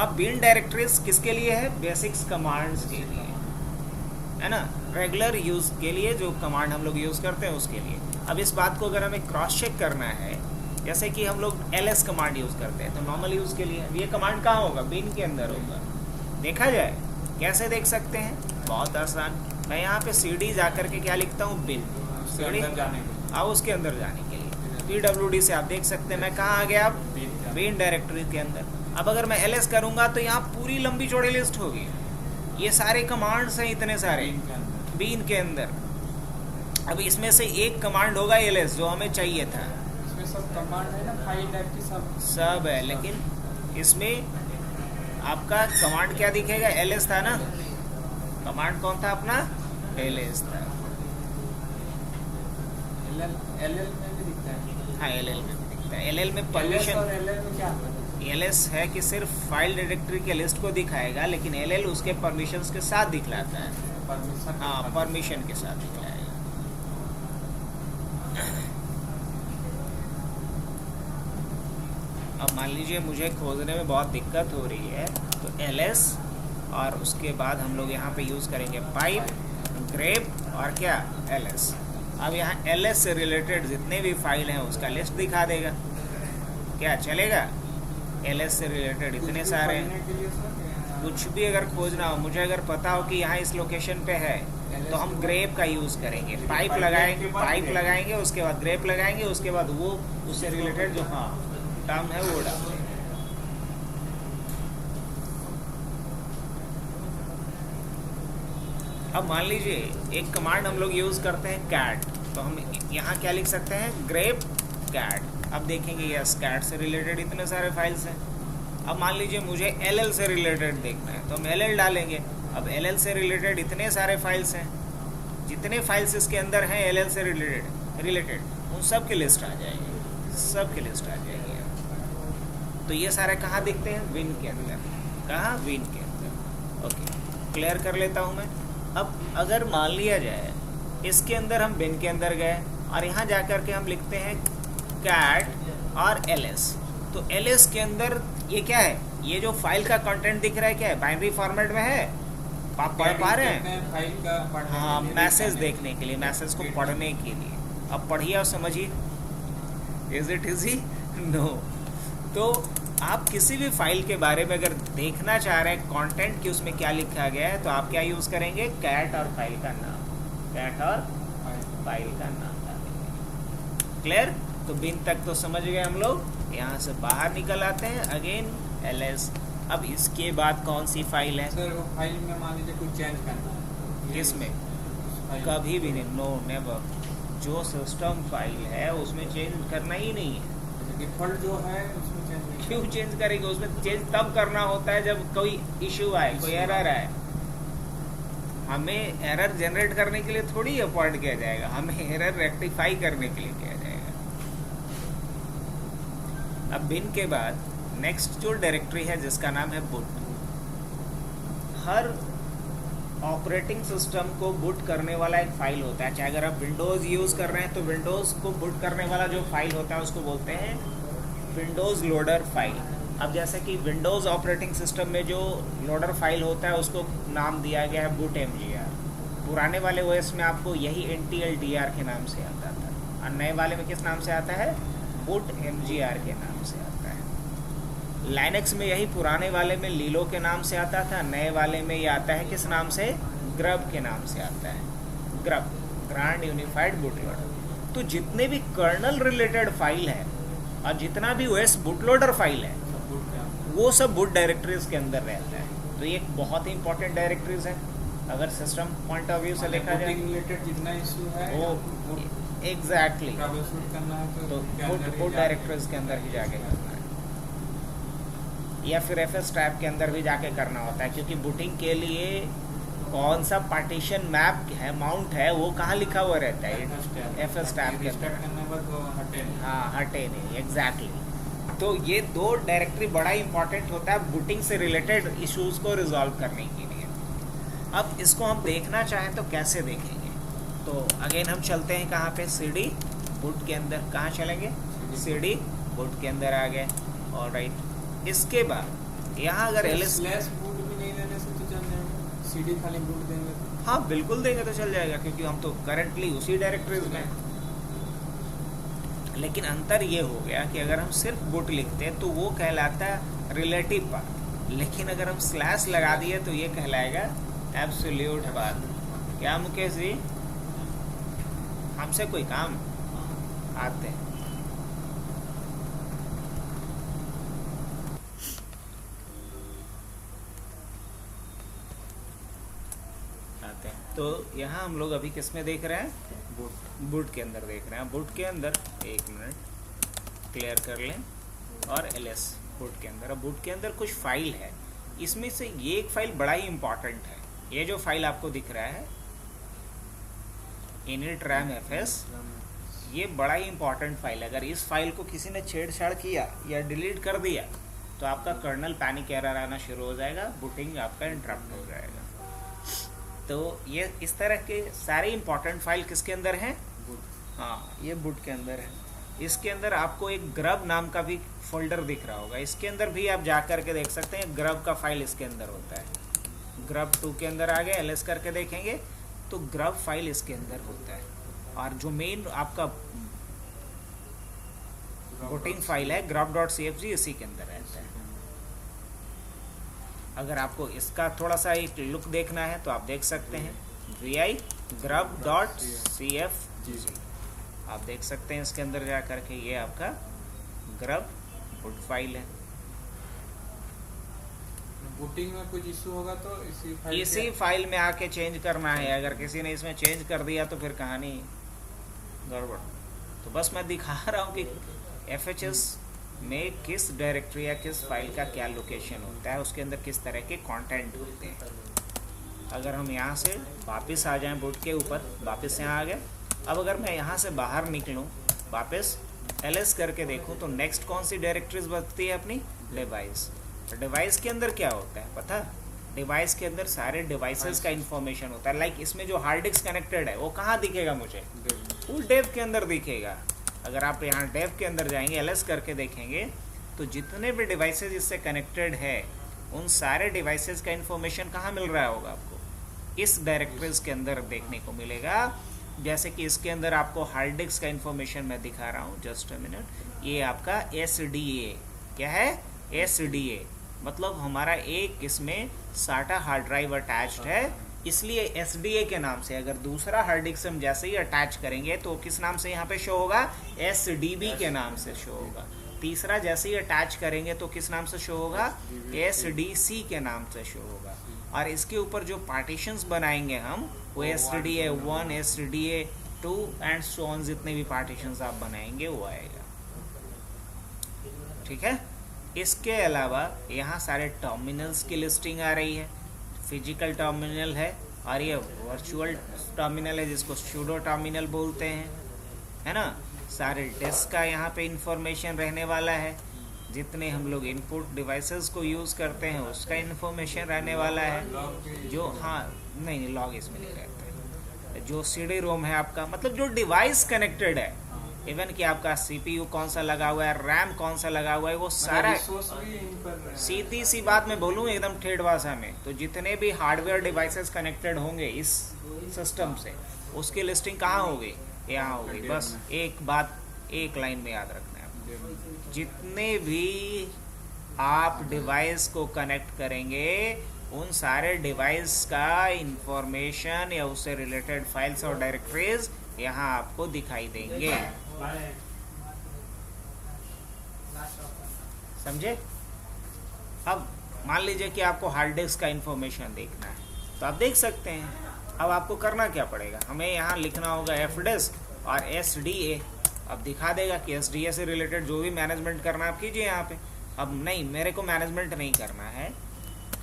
Speaker 1: अब बिन डायरेक्टरीज किसके लिए है? बेसिक्स कमांड्स के लिए, है ना, रेगुलर यूज़ के लिए जो कमांड हम लोग यूज़ करते हैं उसके लिए। अब इस बात को अगर हमें क्रॉस चेक करना है, जैसे कि हम लोग ls कमांड यूज़ करते हैं तो नॉर्मल यूज़ के लिए, अब ये कमांड कहाँ होगा? बिन के अंदर होगा। देखा जाए कैसे देख सकते हैं? बहुत आसान। मैं यहाँ पे cd जा कर के क्या लिखता हूँ? बिन। cd अब उसके अंदर जाने के लिए pwd से आप देख सकते हैं मैं कहाँ आ गया? अब बिन डायरेक्टरी के अंदर। अब अगर मैं ls करूँगा तो यहाँ पूरी लंबी चौड़ी लिस्ट होगी, ये सारे कमांड्स हैं इतने सारे बिन के अंदर। अब इसमें से एक कमांड होगा ls जो हमें चाहिए था।
Speaker 2: इसमें सब कमांड है ना, फाइल डायरेक्टरी
Speaker 1: सब है, लेकिन इसमें आपका कमांड क्या दिखेगा? ls था ना, कमांड कौन था अपना? ls था।
Speaker 2: ll में भी दिखता है।
Speaker 1: हाँ ll में भी दिखता है। ll में परमिशन,
Speaker 2: और ll में क्या अंतर है?
Speaker 1: ls है कि सिर्फ फाइल डायरेक्टरी के लिस्ट को दिखाएगा, लेकिन ll उसके परमिशंस के साथ दिखलाता है।
Speaker 2: परमिशन,
Speaker 1: हाँ परमिशन के साथ दिखलाएगा। अब मान लीजिए मुझे खोजने में बहुत दिक्कत हो रही है, तो ls और उसके बाद हम लोग यहाँ पे यूज़ करेंगे पाइप, ग्रेप और क्या? ls। अब यहाँ ls से रिलेटेड जितने भी फाइल हैं उसका लिस्ट दिखा देगा। क्या चलेगा? ls से रिलेटेड इतने सारे हैं। कुछ भी अगर खोजना हो, मुझे अगर पता हो कि यहाँ इस लोकेशन पे है तो हम ग्रेप का यूज़ करेंगे। पाइप लगाएंगे, उसके बाद ग्रेप लगाएंगे, उसके बाद वो उससे रिलेटेड जो हाँ टर्म है वो डालेंगे। अब मान लीजिए एक कमांड हम लोग यूज़ करते हैं कैट, तो हम यहाँ क्या लिख सकते हैं? Grep cat. अब देखेंगे यस कैट से रिलेटेड इतने सारे फाइल्स हैं। अब मान लीजिए मुझे ll से रिलेटेड देखना है तो हम ll डालेंगे। अब ll से रिलेटेड इतने सारे फाइल्स हैं, जितने फाइल्स इसके अंदर हैं ll से रिलेटेड उन सब की लिस्ट आ जाएगी, सब की लिस्ट आ जाएगी। तो ये सारे कहाँ दिखते हैं? विन के अंदर। कहाँ? विन के अंदर। ओके, क्लियर कर लेता हूँ मैं। अब अगर मान लिया जाए इसके अंदर हम बिन के अंदर गए और यहाँ जा कर के हम लिखते हैं कैट और ls, तो ls के अंदर ये क्या है? ये जो फाइल का कंटेंट दिख रहा है क्या है? बाइनरी फॉर्मेट में है। आप पढ़ पा रहे हैं?
Speaker 2: फाइल का पढ़ने
Speaker 1: हाँ,
Speaker 2: के लिए
Speaker 1: मैसेज देखने के लिए, मैसेज को पढ़ने के लिए। अब पढ़िए और समझिए। Is it easy? नो। तो आप किसी भी फाइल के बारे में अगर देखना चाह रहे हैं कंटेंट कि उसमें क्या लिखा गया है, तो आप क्या यूज़ करेंगे? कैट और फाइल का नाम, कैट और फाइल का नाम डालेंगे। क्लियर? तो बिन तक तो समझ गए हम लोग। यहाँ से बाहर निकल आते हैं अगेन ls। अब इसके बाद कौन सी फाइल है?
Speaker 2: सर वो फाइल में मान लीजिए कुछ चेंज करना है।
Speaker 1: किसमें? कभी भी नहीं, नो नेवर। जो सिस्टम फाइल है उसमें चेंज करना ही नहीं है।
Speaker 2: डिफॉल्ट जो है उसमें चेंज
Speaker 1: क्यों चेंज करेंगे? उसमें चेंज तब करना होता है जब कोई इश्यू आए, कोई एरर आए। हमें एरर जनरेट करने के लिए थोड़ी अपॉइंट किया जाएगा, हमें एरर रेक्टिफाई करने के लिए किया जाएगा। अब बिन के बाद नेक्स्ट जो डायरेक्टरी है जिसका नाम है बुट। हर ऑपरेटिंग सिस्टम को बूट करने वाला एक फाइल होता है। चाहे अगर आप विंडोज़ यूज़ कर रहे हैं तो विंडोज़ को बूट करने वाला जो फाइल होता है उसको बोलते हैं विंडोज़ लोडर फाइल। अब जैसे कि विंडोज़ ऑपरेटिंग सिस्टम में जो लोडर फाइल होता है उसको नाम दिया गया है बूट mgr। पुराने वाले ओएस में आपको यही NTLDR के नाम से आता था, और नए वाले में किस नाम से आता है? बूट mgr के नाम से आता है। लाइनेक्स में यही पुराने वाले में लीलो के नाम से आता था, नए वाले में ये आता है किस नाम से? ग्रब के नाम से आता है। Grub, grand unified bootloader. तो जितने भी कर्नल रिलेटेड फाइल है और जितना भी ओएस बूटलोडर फाइल है वो सब बूट डायरेक्टरीज के अंदर रहता है। तो ये एक बहुत ही इंपॉर्टेंट डायरेक्टरीज है अगर सिस्टम पॉइंट ऑफ व्यू से देखा जाए।
Speaker 2: रिलेटेड जितना इशू है
Speaker 1: वो एग्जैक्टली
Speaker 2: ट्रबलशूट करना है
Speaker 1: तो बूट डायरेक्टरीज के अंदर ही जाके करना है, या फिर FS टैब के अंदर भी जाके करना होता है, क्योंकि बूटिंग के लिए कौन सा पार्टीशन मैप है, माउंट है, वो कहाँ लिखा हुआ रहता है? FS टैब के अंदर। हाँ, हटे नहीं, एग्जैक्टली। तो ये 2 डायरेक्टरी बड़ा इंपॉर्टेंट होता है बूटिंग से रिलेटेड इश्यूज को रिजॉल्व करने के लिए। अब इसको हम देखना चाहें तो कैसे देखेंगे? तो अगेन हम चलते हैं कहाँ पे, CD बूट के अंदर। कहाँ चलेंगे? CD बूट के अंदर आ गए। और राइट, इसके बाद यहाँ अगर LS
Speaker 2: बूट भी नहीं देने से तो चल जाएगा, CD खाली बूट देंगे तो?
Speaker 1: हाँ बिल्कुल देंगे तो चल जाएगा, क्योंकि हम तो करंटली उसी डायरेक्टरीज में। लेकिन अंतर ये हो गया कि अगर हम सिर्फ बूट लिखते हैं तो वो कहलाता है रिलेटिव पाथ, लेकिन अगर हम स्लैश लगा दिए तो ये कहलाएगा एब्सोल्यूट पाथ। क्या मुकेश जी, हमसे कोई काम आते हैं? तो यहाँ हम लोग अभी किस में देख रहे हैं? बूट के अंदर देख रहे हैं। बूट के अंदर, एक मिनट क्लियर कर लें, और LS बूट के अंदर। अब बूट के अंदर कुछ फाइल है, इसमें से ये एक फाइल बड़ा ही इंपॉर्टेंट है। ये जो फाइल आपको दिख रहा है initramfs, ये बड़ा ही इंपॉर्टेंट फाइल है। अगर इस फाइल को किसी ने छेड़छाड़ किया या डिलीट कर दिया तो आपका कर्नल पैनिक एरर आना शुरू हो जाएगा, बूटिंग आपका इंटरप्ट हो जाएगा। तो ये इस तरह के सारे इंपॉर्टेंट फाइल किसके अंदर हैं? हाँ, ये बूट के अंदर है। इसके अंदर आपको एक ग्रब नाम का भी फोल्डर दिख रहा होगा, इसके अंदर भी आप जा करके देख सकते हैं। ग्रब का फाइल इसके अंदर होता है। ग्रब 2 के अंदर आ गए, LS करके देखेंगे तो ग्रब फाइल इसके अंदर होता है। और जो मेन आपका बूटिंग फाइल है grub.cfg, इसी के अंदर रहता है। अगर आपको इसका थोड़ा सा एक लुक देखना है तो आप देख सकते हैं vi grub.cfg, आप देख सकते हैं इसके अंदर जा करके ये आपका ग्रब बूट फाइल है।
Speaker 2: बूटिंग में कुछ इशू होगा तो इसी
Speaker 1: फाइल में आके चेंज करना है। अगर किसी ने इसमें चेंज कर दिया तो फिर कहानी गड़बड़। तो बस मैं दिखा रहा हूँ कि FHS में किस डायरेक्टरी या किस फाइल का क्या लोकेशन होता है, उसके अंदर किस तरह के कंटेंट होते हैं। अगर हम यहाँ से वापस आ जाएं बूट के ऊपर, वापस यहाँ आ गए। अब अगर मैं यहाँ से बाहर निकलूँ, वापस LS करके देखूँ तो नेक्स्ट कौन सी डायरेक्टरीज बचती है? अपनी डिवाइस। डिवाइस के अंदर क्या होता है पता? डिवाइस के अंदर सारे डिवाइसेस का इंफॉर्मेशन होता है। लाइक इसमें जो हार्ड डिस्क कनेक्टेड है वो कहाँ दिखेगा मुझे? वो डेव के अंदर दिखेगा। अगर आप यहाँ डेव के अंदर जाएंगे, LS करके देखेंगे तो जितने भी डिवाइसेस इससे कनेक्टेड है उन सारे डिवाइसेस का इंफॉर्मेशन कहाँ मिल रहा होगा आपको? इस डायरेक्टरीज के अंदर देखने को मिलेगा। जैसे कि इसके अंदर आपको हार्ड डिस्क का इंफॉर्मेशन मैं दिखा रहा हूँ, जस्ट अ मिनट। ये आपका SDA, क्या है? SDA मतलब हमारा एक इसमें SATA हार्ड ड्राइव अटैच्ड है, इसलिए SDA के नाम से। अगर दूसरा हार्ड डिस्क हम जैसे ही अटैच करेंगे तो किस नाम से यहाँ पे शो होगा? SDB के नाम से शो होगा। तीसरा जैसे ही अटैच करेंगे तो किस नाम से शो होगा? SDC के नाम से शो होगा। और इसके ऊपर जो पार्टीशंस बनाएंगे हम, वो SDA 1, SDA 2 and so on, जितने भी पार्टीशंस आप बनाएंगे वो आएगा। ठीक है। इसके अलावा यहाँ सारे टर्मिनल्स की लिस्टिंग आ रही है। फिजिकल टर्मिनल है और ये वर्चुअल टर्मिनल है जिसको सूडो टर्मिनल बोलते हैं, है ना। सारे डिस्क का यहाँ पे इंफॉर्मेशन रहने वाला है। जितने हम लोग इनपुट डिवाइसेस को यूज़ करते हैं उसका इंफॉर्मेशन रहने वाला है। जो नहीं लॉग इसमें नहीं रहता है। जो CD रोम है आपका, मतलब जो डिवाइस कनेक्टेड है, इवन कि आपका CPU कौन सा लगा हुआ है, रैम कौन सा लगा हुआ है, वो सारा। सीधी सी बात मैं बोलूँ एकदम ठेठ भाषा में, तो जितने भी हार्डवेयर डिवाइसेस कनेक्टेड होंगे इस सिस्टम से, उसकी लिस्टिंग कहाँ होगी? यहाँ होगी। बस एक बात एक लाइन में याद रखना है, जितने भी आप डिवाइस को कनेक्ट करेंगे उन सारे डिवाइस का इंफॉर्मेशन या उससे रिलेटेड फाइल्स और डायरेक्टरीज यहाँ आपको दिखाई देंगे। समझे? अब मान लीजिए कि आपको हार्ड डिस्क का इंफॉर्मेशन देखना है तो आप देख सकते हैं। अब आपको करना क्या पड़ेगा? हमें यहाँ लिखना होगा fdisk और SDA। अब दिखा देगा कि SDA से रिलेटेड जो भी मैनेजमेंट करना आप कीजिए यहाँ पे। अब नहीं, मेरे को मैनेजमेंट नहीं करना है,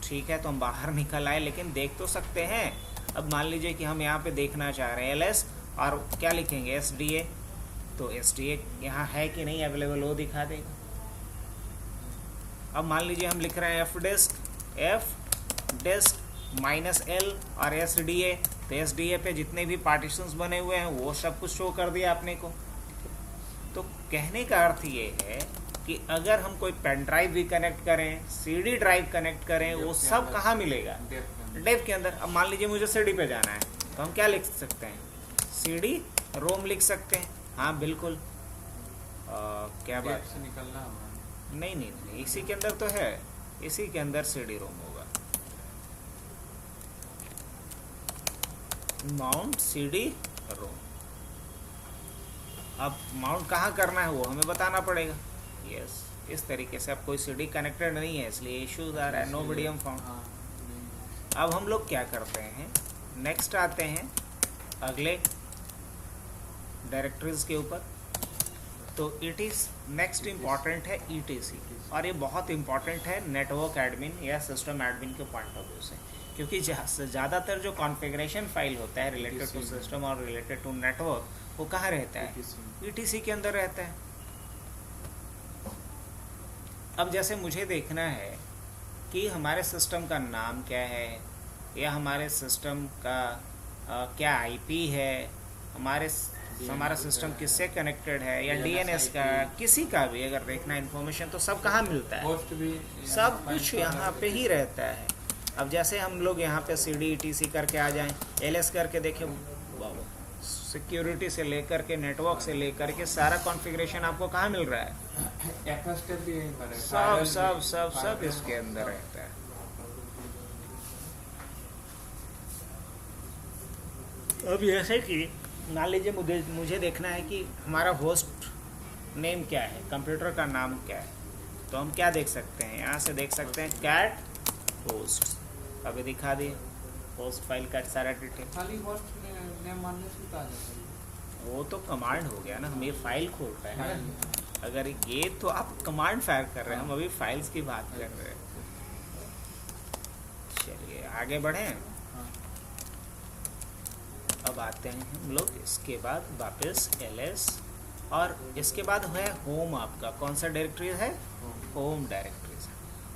Speaker 1: ठीक है, तो हम बाहर निकल आए, लेकिन देख तो सकते हैं। अब मान लीजिए कि हम यहाँ पे देखना चाह रहे हैं LS और क्या लिखेंगे? SDA। तो SDA यहाँ है कि नहीं अवेलेबल वो दिखा देगा। अब मान लीजिए हम लिख रहे हैं एफ डिस्क -L और SDA, तो SDA पे जितने भी पार्टीशंस बने हुए हैं वो सब कुछ शो कर दिया आपने को। तो कहने का अर्थ ये है कि अगर हम कोई पेन ड्राइव भी कनेक्ट करें, CD ड्राइव कनेक्ट करें, वो सब कहाँ मिलेगा? डेव के अंदर। अब मान लीजिए मुझे CD पे जाना है, तो हम क्या लिख सकते हैं? CD रोम लिख सकते हैं। हाँ बिल्कुल। क्या बात
Speaker 2: से निकलना
Speaker 1: नहीं, इसी के अंदर तो है, इसी के अंदर CD रोम होगा। माउंट CD रोम। अब माउंट कहाँ करना है वो हमें बताना पड़ेगा। यस, इस तरीके से अब कोई CD कनेक्टेड नहीं है, इसलिए इश्यूज आ रहा है, नो मीडियम फाउंड। अब हम लोग क्या करते हैं, नेक्स्ट आते हैं अगले डायरेक्टरीज के ऊपर। तो इट इज़ नेक्स्ट इम्पॉर्टेंट है ETC, और ये बहुत इम्पॉर्टेंट है नेटवर्क एडमिन या सिस्टम एडमिन के पॉइंट ऑफ व्यू से, क्योंकि ज़्यादातर जो कॉन्फ़िगरेशन फाइल होता है रिलेटेड टू सिस्टम और रिलेटेड टू नेटवर्क, वो कहाँ रहता है? ETC के अंदर रहता है। अब जैसे मुझे देखना है कि हमारे सिस्टम का नाम क्या है, या हमारे सिस्टम का क्या IP है, हमारा सिस्टम किससे कनेक्टेड है, या DNS का, किसी का भी अगर देखना इन्फॉर्मेशन, तो सब कहाँ मिलता है? सब कुछ यहाँ पे ही रहता है। अब जैसे हम लोग यहाँ पे CD ETC करके आ जाएं, LS करके देखें, सिक्योरिटी से लेकर के नेटवर्क से लेकर के सारा कॉन्फ़िगरेशन आपको कहाँ मिल रहा है? सब इसके अंदर रहता है। अब जैसे कि मान लीजिए मुझे देखना है कि हमारा होस्ट नेम क्या है, कंप्यूटर का नाम क्या है, तो हम क्या देख सकते हैं? यहाँ से देख सकते हैं कैट होस्ट। अभी दिखा दिए होस्ट फाइल का सारा डिटेल।
Speaker 2: खाली होस्ट नेम मानने से तो आ जाता है।
Speaker 1: वो तो कमांड हो गया ना, हम ये फाइल खोल रहे हैं ना। अगर ये तो आप कमांड फायर कर रहे हैं, हम अभी फाइल्स की बात कर रहे हैं। चलिए आगे बढ़ें। अब आते हैं हम लोग इसके बाद वापस LS, और इसके बाद है होम। आपका कौन सा डायरेक्टरी है? Home directory.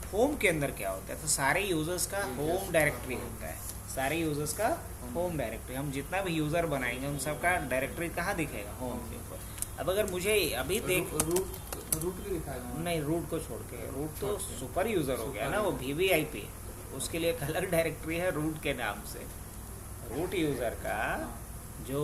Speaker 1: होम के अंदर क्या होता है? तो सारे यूजर्स का होम डायरेक्टरी होता है, सारे यूजर्स का होम डायरेक्टरी। हम जितना भी यूज़र बनाएंगे उन सब का डायरेक्टरी कहाँ दिखेगा? होम के ऊपर। अब अगर मुझे अभी देख
Speaker 2: रूट भी दिखाएगा?
Speaker 1: नहीं, रूट को छोड़ के, रूट तो सुपर यूज़र हो गया ना, वो VVIP, उसके लिए एक अलग डायरेक्टरी है रूट के नाम से। रूट यूज़र का जो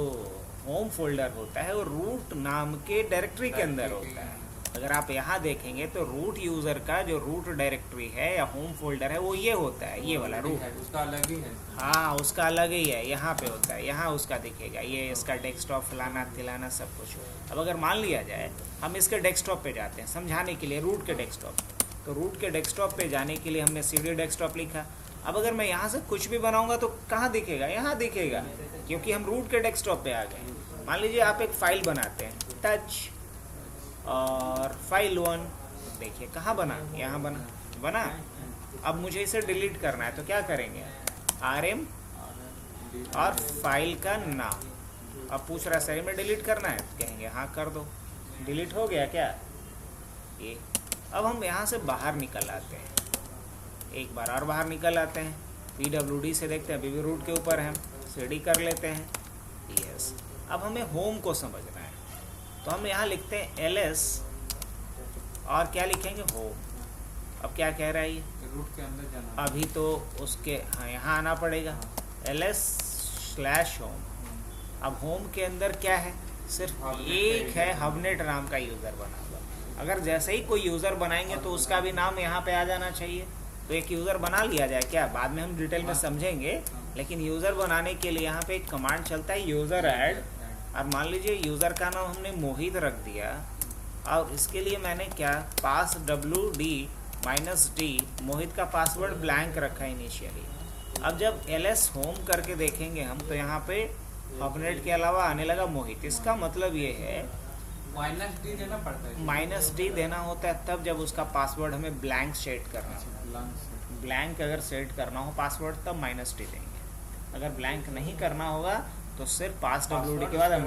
Speaker 1: होम फोल्डर होता है वो रूट नाम के डायरेक्टरी के अंदर होता है। अगर आप यहाँ देखेंगे तो रूट यूज़र का जो रूट डायरेक्टरी है या होम फोल्डर है वो ये होता है, ये वाला रूट।
Speaker 2: उसका अलग ही है।
Speaker 1: हाँ, उसका अलग ही है, यहाँ पे होता है, यहाँ उसका दिखेगा, ये इसका डेस्कटॉप फलाना तिलाना सब कुछ। अब अगर मान लिया जाए हम इसके डेस्कटॉप पे जाते हैं समझाने के लिए, रूट के डेस्कटॉप, तो रूट के डेस्कटॉप पे जाने के लिए हमने CD डेस्कटॉप लिखा। अब अगर मैं यहाँ से कुछ भी बनाऊँगा तो कहाँ दिखेगा? यहाँ दिखेगा, क्योंकि हम रूट के डेस्कटॉप पे आ गए। मान लीजिए आप एक फ़ाइल बनाते हैं, टच और फाइल 1, देखिए कहाँ बना? यहाँ बना। अब मुझे इसे डिलीट करना है, तो क्या करेंगे? RM और फाइल का नाम। अब पूछ रहा है सही में डिलीट करना है, कहेंगे हाँ कर दो। डिलीट हो गया क्या ये? अब हम यहाँ से बाहर निकल आते हैं, एक बार और बाहर निकल आते हैं, PWD से देखते हैं, अभी भी रूट के ऊपर है, CD कर लेते हैं। यस, अब हमें होम को समझना है, तो हम यहाँ लिखते हैं LS और क्या लिखेंगे? होम। अब क्या कह रहा है ये?
Speaker 2: रूट के अंदर जाना।
Speaker 1: अभी तो उसके हाँ यहाँ आना पड़ेगा, LS/home। अब होम के अंदर क्या है? सिर्फ एक है, हबनेट नाम का यूज़र बना हुआ। अगर जैसे ही कोई यूज़र बनाएंगे तो उसका भी नाम यहाँ पे आ जाना चाहिए। तो एक यूज़र बना लिया जाए क्या? बाद में हम डिटेल में समझेंगे, लेकिन यूज़र बनाने के लिए यहाँ पे एक कमांड चलता है यूज़र ऐड। और मान लीजिए यूज़र का नाम हमने मोहित रख दिया, और इसके लिए मैंने क्या पास WD-D मोहित का पासवर्ड ब्लैंक रखा इनिशियली। अब जब LS होम करके देखेंगे हम, तो यहाँ पे हबनेट के अलावा आने लगा मोहित। इसका मतलब ये है
Speaker 2: -D देना पड़ता है।
Speaker 1: -D देना होता है तब जब उसका पासवर्ड हमें ब्लैंक सेट करना हो। ब्लैंक अगर सेट करना हो पासवर्ड तब -D देंगे। अगर ब्लैंक नहीं करना होगा तो सिर्फ पास WD के बाद हम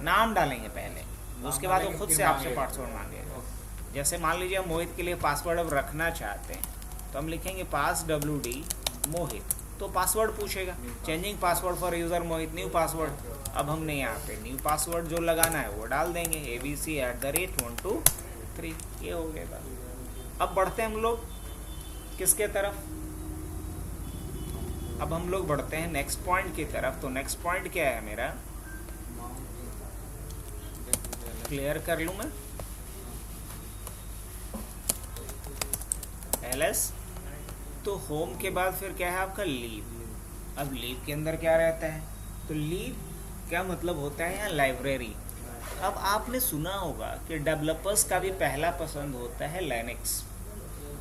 Speaker 1: नाम डालेंगे पहले, उसके बाद वो खुद से आपसे पासवर्ड मांगेगा। जैसे मान लीजिए हम मोहित के लिए पासवर्ड अब रखना चाहते हैं, तो हम लिखेंगे पास WD मोहित, तो पासवर्ड पूछेगा, changing password for user Mohit, new password. अब हमने यहाँ पे न्यू पासवर्ड जो लगाना है वो डाल देंगे, abc@123, ये हो गया बात। अब बढ़ते हैं हम लोग किसके तरफ, अब हम लोग बढ़ते हैं नेक्स्ट पॉइंट की तरफ। तो नेक्स्ट पॉइंट क्या है मेरा, क्लियर कर लूँ मैं, ls। तो होम के बाद फिर क्या है आपका लीव। अब लीव के अंदर क्या रहता है, तो लीव क्या मतलब होता है यहाँ लाइब्रेरी। अब आपने सुना होगा कि डेवलपर्स का भी पहला पसंद होता है लिनक्स।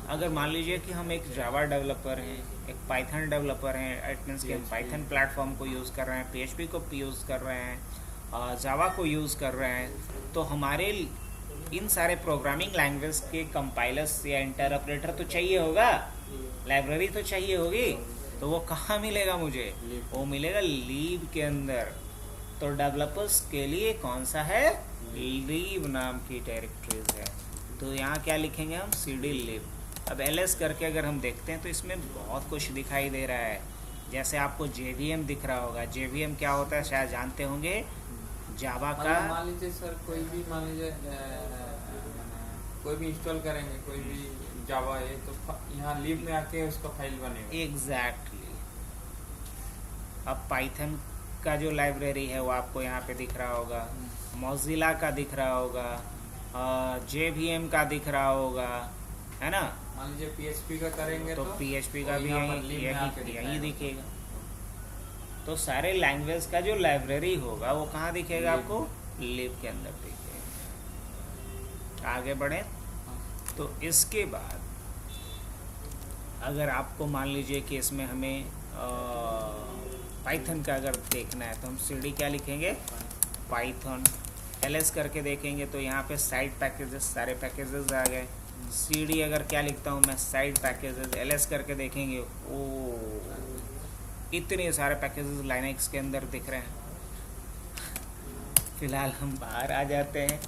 Speaker 1: अगर मान लीजिए कि हम एक जावा डेवलपर हैं, एक पाइथन डेवलपर हैं, इट मीन्स कि हम पाइथन प्लेटफॉर्म को यूज़ कर रहे हैं, PHP को यूज़ कर रहे हैं, जावा को यूज़ कर रहे हैं, तो हमारे इन सारे प्रोग्रामिंग लैंग्वेज के कंपाइलर्स या इंटरप्रेटर तो चाहिए होगा, लाइब्रेरी तो चाहिए होगी। तो वो कहाँ मिलेगा मुझे, वो मिलेगा लीव के अंदर। तो डेवलपर्स के लिए कौन सा है, लीव नाम की डायरेक्टरीज है। तो यहाँ क्या लिखेंगे हम, cd लीव। अब ls करके अगर हम देखते हैं तो इसमें बहुत कुछ दिखाई दे रहा है। जैसे आपको JVM दिख रहा होगा, JVM क्या होता है शायद जानते होंगे, जावा का।
Speaker 2: मान लीजिए सर कोई भी मान लीजिए कोई भी इंस्टॉल करेंगे, कोई भी जावा है, तो यहाँ लीव में आके उसका फाइल बनेगा।
Speaker 1: एग्जैक्टली। अब पाइथन का जो लाइब्रेरी है वो आपको यहाँ पे दिख रहा होगा, मोज़िला का दिख रहा होगा, JVM का दिख रहा होगा, है ना।
Speaker 2: मान लीजिए PHP का करेंगे तो
Speaker 1: PHP का भी यही दिखेगा। तो सारे लैंग्वेज का जो लाइब्रेरी होगा वो कहाँ दिखेगा आपको, लीव के अंदर दिखेगा। आगे बढ़े तो इसके बाद अगर आपको मान लीजिए कि इसमें हमें पाइथन का अगर देखना है तो हम cd क्या लिखेंगे, पाइथन। ls करके देखेंगे तो यहाँ पे साइड पैकेजेस, सारे पैकेजेस आ गए। cd अगर क्या लिखता हूँ मैं, साइड पैकेजेस। ls करके देखेंगे, ओ इतने सारे पैकेजेस लाइनक्स के अंदर दिख रहे हैं। फिलहाल हम बाहर आ जाते हैं।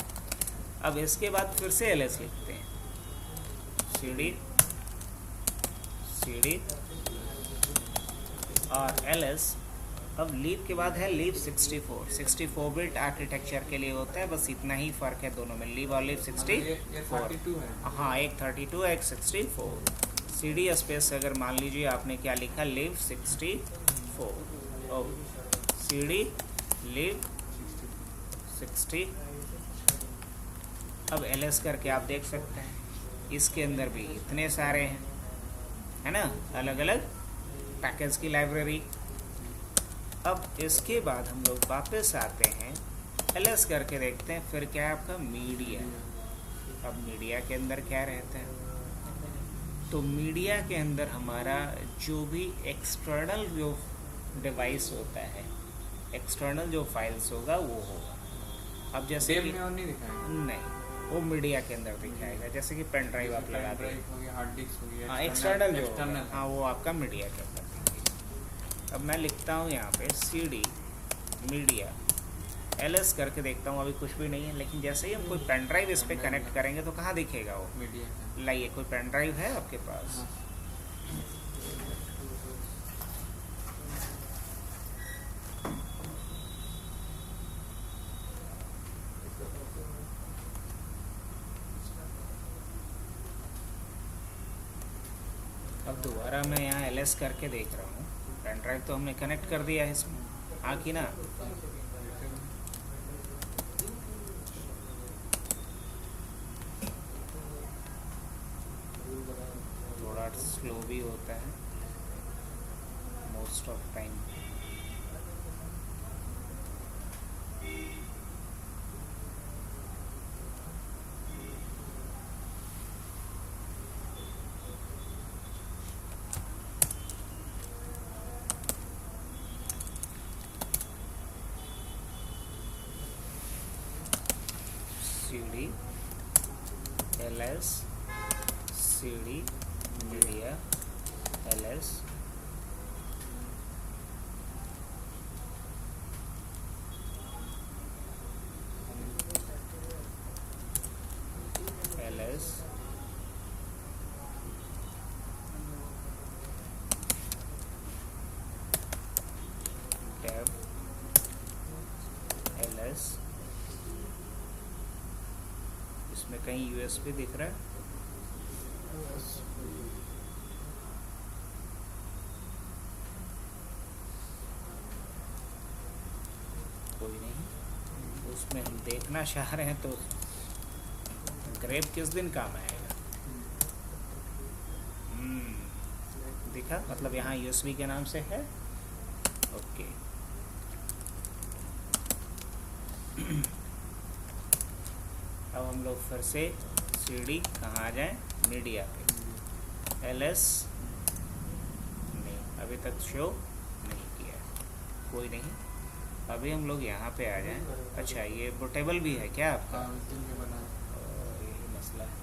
Speaker 1: अब इसके बाद फिर से ls लिखते हैं, cd और ls। अब लीव के बाद है लीव 64 बिट आर्किटेक्चर के लिए होता है, बस इतना ही फ़र्क है दोनों में, लीव और लीव 64। हाँ, एक 32 है, एक 64। cd स्पेस अगर मान लीजिए आपने क्या लिखा, लीव 64, ओ cd लीव 60। अब ls करके आप देख सकते हैं, इसके अंदर भी इतने सारे हैं, है ना, अलग अलग पैकेज की लाइब्रेरी। अब इसके बाद हम लोग वापस आते हैं, ls करके देखते हैं फिर क्या है आपका मीडिया। अब मीडिया के अंदर क्या रहता है, तो मीडिया के अंदर हमारा जो भी एक्सटर्नल जो डिवाइस होता है, एक्सटर्नल जो फाइल्स होगा वो होगा। अब जैसे कि नहीं, वो मीडिया के अंदर दिखाएगा, जैसे कि पेन ड्राइव आप लगा दें,
Speaker 2: हार्ड डिस्क हो गया,
Speaker 1: हाँ एक्सटर्नल जो, हाँ वो आपका मीडिया के अंदर दिखेगा। अब मैं लिखता हूँ यहाँ पे cd मीडिया, ls करके देखता हूँ, अभी कुछ भी नहीं है। लेकिन जैसे ही हम कोई पेन ड्राइव इस पर कनेक्ट करेंगे तो कहाँ दिखेगा वो मीडिया। लाइए, कोई पेन ड्राइव है आपके पास, अब दोबारा मैं यहाँ ls करके देख रहा हूँ, पेन ड्राइव तो हमने कनेक्ट कर दिया है इसमें, हाँ कि ना। थोड़ा स्लो भी होता है most of time. cd ls cd media ls ls इसमें कहीं यूएसबी दिख रहा है? कोई नहीं, उसमें हम देखना चाह रहे हैं तो ग्रेप किस दिन काम आएगा? दिखा, मतलब यहाँ यूएसबी के नाम से है। ओके, अब हम लोग फिर से सीडी कहाँ आ जाएं? मीडिया पे। एलएस नहीं, अभी तक शो नहीं किया, कोई नहीं। अभी हम लोग यहाँ पे आ जाएं। अच्छा, ये पोर्टेबल भी है क्या आपका? यही मसला है।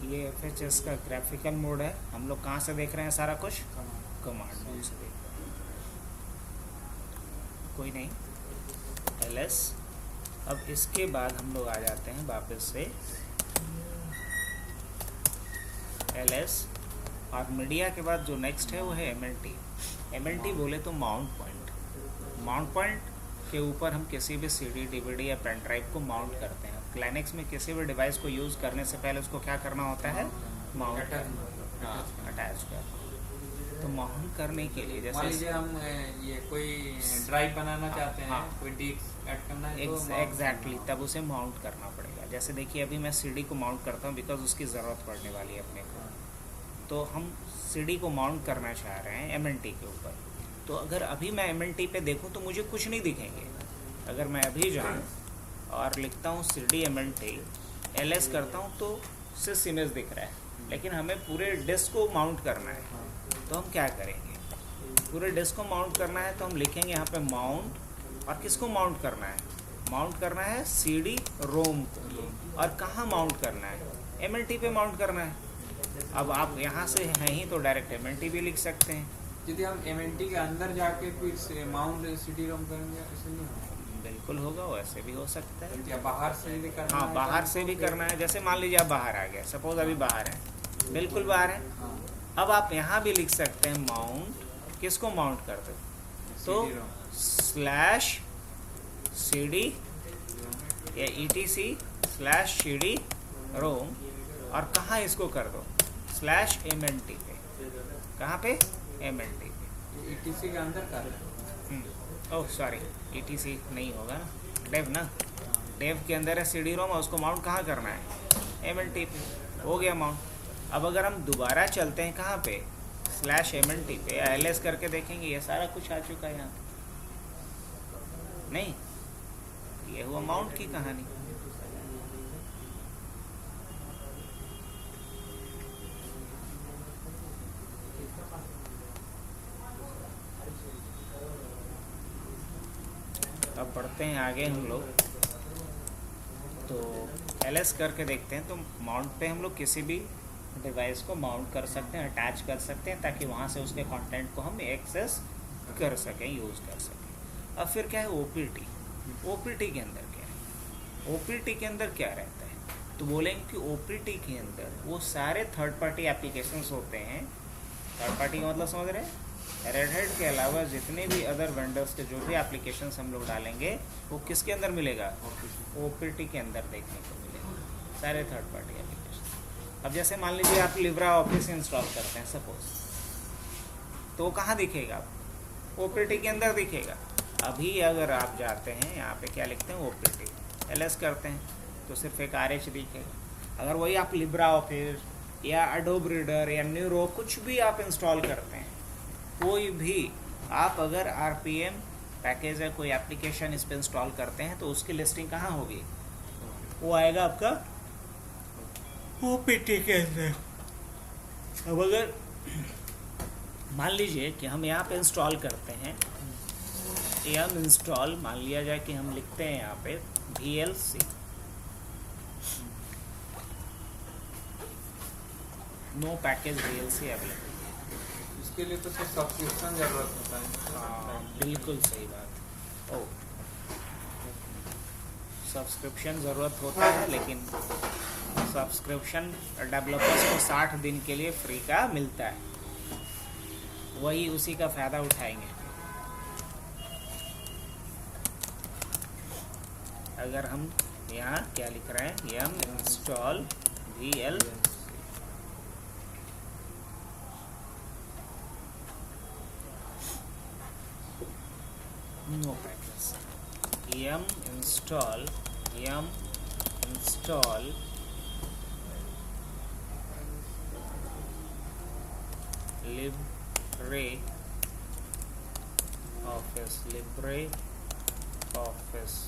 Speaker 1: ये FHS का ग्राफिकल मोड है। हम लोग कहाँ से देख रहे हैं सारा कुछ? कमांड मोड से देख रहे हैं। कोई नहीं, LS। अब इसके बाद हम लोग आ जाते हैं वापस से LS, और मीडिया के बाद जो नेक्स्ट है वो है MLT। MLT बोले तो माउंट पॉइंट। माउंट पॉइंट के ऊपर हम किसी भी CD, DVD या पेन ड्राइव को माउंट करते हैं। लाइनेक्स में किसी भी डिवाइस को यूज़ करने से पहले उसको क्या करना होता है? माउंट करना। हाँ, अटैच कर। तो माउंट करने के लिए जैसे मान लीजिए
Speaker 2: हम ये कोई ड्राइव बनाना चाहते हैं, कोई डिस्क ऐड करना है तो
Speaker 1: एग्जैक्टली तब उसे माउंट करना पड़ेगा। जैसे देखिए, अभी मैं CD को माउंट करता हूँ बिकॉज उसकी ज़रूरत पड़ने वाली है अपने को। तो हम CD को माउंट करना चाह रहे हैं MLT के ऊपर। तो अगर अभी मैं MLT पे देखूँ तो मुझे कुछ नहीं दिखेंगे। अगर मैं अभी जाऊँ और लिखता हूँ CD MLT, LS करता हूँ तो सिर्फ इमेज दिख रहा है, लेकिन हमें पूरे डिस्क को माउंट करना है। तो हम क्या करेंगे? पूरे डिस्क को माउंट करना है तो हम लिखेंगे यहाँ पे माउंट, और किसको माउंट करना है? माउंट करना है CD रोम को। और कहाँ माउंट करना है? MLT पे माउंट करना है। अब आप यहाँ से हैं ही तो डायरेक्ट MLT भी लिख सकते हैं।
Speaker 2: यदि हम MLT के अंदर जाके फिर माउंट CD रोम करेंगे, ऐसे नहीं होगा?
Speaker 1: बिल्कुल होगा, वैसे भी हो सकता है।
Speaker 2: या बाहर से भी करना है?
Speaker 1: हाँ, बाहर से भी करना है। जैसे मान लीजिए आप बाहर आ गए, सपोज अभी बाहर है, बिल्कुल बाहर है। अब आप यहाँ भी लिख सकते हैं माउंट, किसको माउंट करते तो /CD या ETC/CD रोम, और कहाँ इसको कर दो? /MLT पे। कहाँ पे? MLT पे।
Speaker 2: ETC के अंदर कर।
Speaker 1: ओह सॉरी, ETC नहीं होगा ना, डेव ना। डेव के अंदर है CD रोम, और उसको माउंट कहाँ करना है? MLT पे। हो गया माउंट। अब अगर हम दोबारा चलते हैं कहाँ पे? /MLT पे, LS करके देखेंगे, ये सारा कुछ आ चुका है यहाँ पे। नहीं, ये हुआ माउंट की कहानी। अब बढ़ते हैं आगे हम लोग। तो LS करके देखते हैं। तो माउंट पे हम लोग किसी भी डिवाइस को माउंट कर सकते हैं, अटैच कर सकते हैं, ताकि वहाँ से उसके कंटेंट को हम एक्सेस कर सकें, यूज़ कर सकें। अब फिर क्या है? OPT के अंदर क्या है? OPT के अंदर क्या रहता है? तो बोलेंगे कि OPT के अंदर वो सारे थर्ड पार्टी एप्लीकेशंस होते हैं। थर्ड पार्टी का मतलब समझ रहे हैं? रेड हैट के अलावा जितने भी अदर वेंडर्स के जो भी एप्लीकेशंस हम लोग डालेंगे वो किसके अंदर मिलेगा? OPT के अंदर देखने को मिलेगा, सारे थर्ड पार्टी एप्लीकेशन। अब जैसे मान लीजिए आप लिब्रा ऑफिस इंस्टॉल करते हैं सपोज, तो वो कहाँ दिखेगा? OPT के अंदर दिखेगा। अभी अगर आप जाते हैं यहाँ पे क्या लिखते हैं? OPT, LS करते हैं तो सिर्फ एक RH दिखेगा। अगर वही आप लिब्रा ऑफिस या एडोब रीडर या न्यूरो कुछ भी आप इंस्टॉल करते हैं, कोई भी आप अगर RPM पैकेज है, कोई एप्लीकेशन इस पर इंस्टॉल करते हैं, तो उसकी लिस्टिंग कहाँ होगी? वो आएगा आपका OPT के अंदर। अब अगर मान लीजिए कि हम यहाँ पे इंस्टॉल करते हैं, या हम इंस्टॉल मान लिया जाए कि हम लिखते हैं यहाँ पे VLC, no package VLC available.
Speaker 2: इसके लिए तो सिर्फ सब्सक्रिप्शन जरूरत होता है।
Speaker 1: हाँ, बिल्कुल सही बात। ओ सब्सक्रिप्शन ज़रूरत होता है, लेकिन सब्सक्रिप्शन डेवलपर्स को 60 दिन के लिए फ्री का मिलता है, वही उसी का फ़ायदा उठाएंगे। अगर हम यहाँ क्या लिख रहे हैं, yum install vl no packages, yum install LibreOffice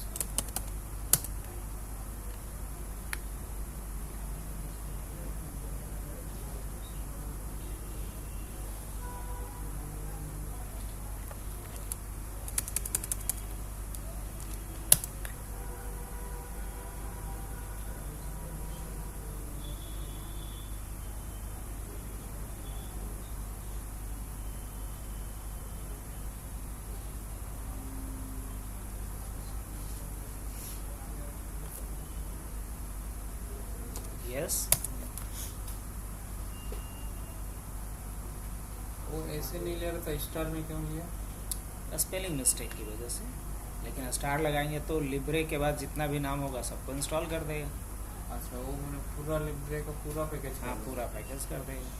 Speaker 1: yes।
Speaker 2: वो ऐसे नहीं ले रहा था, स्टार में क्यों लिया?
Speaker 1: स्पेलिंग मिस्टेक की वजह से, लेकिन स्टार लगाएंगे तो लिब्रे के बाद जितना भी नाम होगा सबको इंस्टॉल कर देगा।
Speaker 2: अच्छा, वो मैंने पूरा लिब्रे का पूरा पैकेज,
Speaker 1: हाँ पूरा पैकेज कर देगा,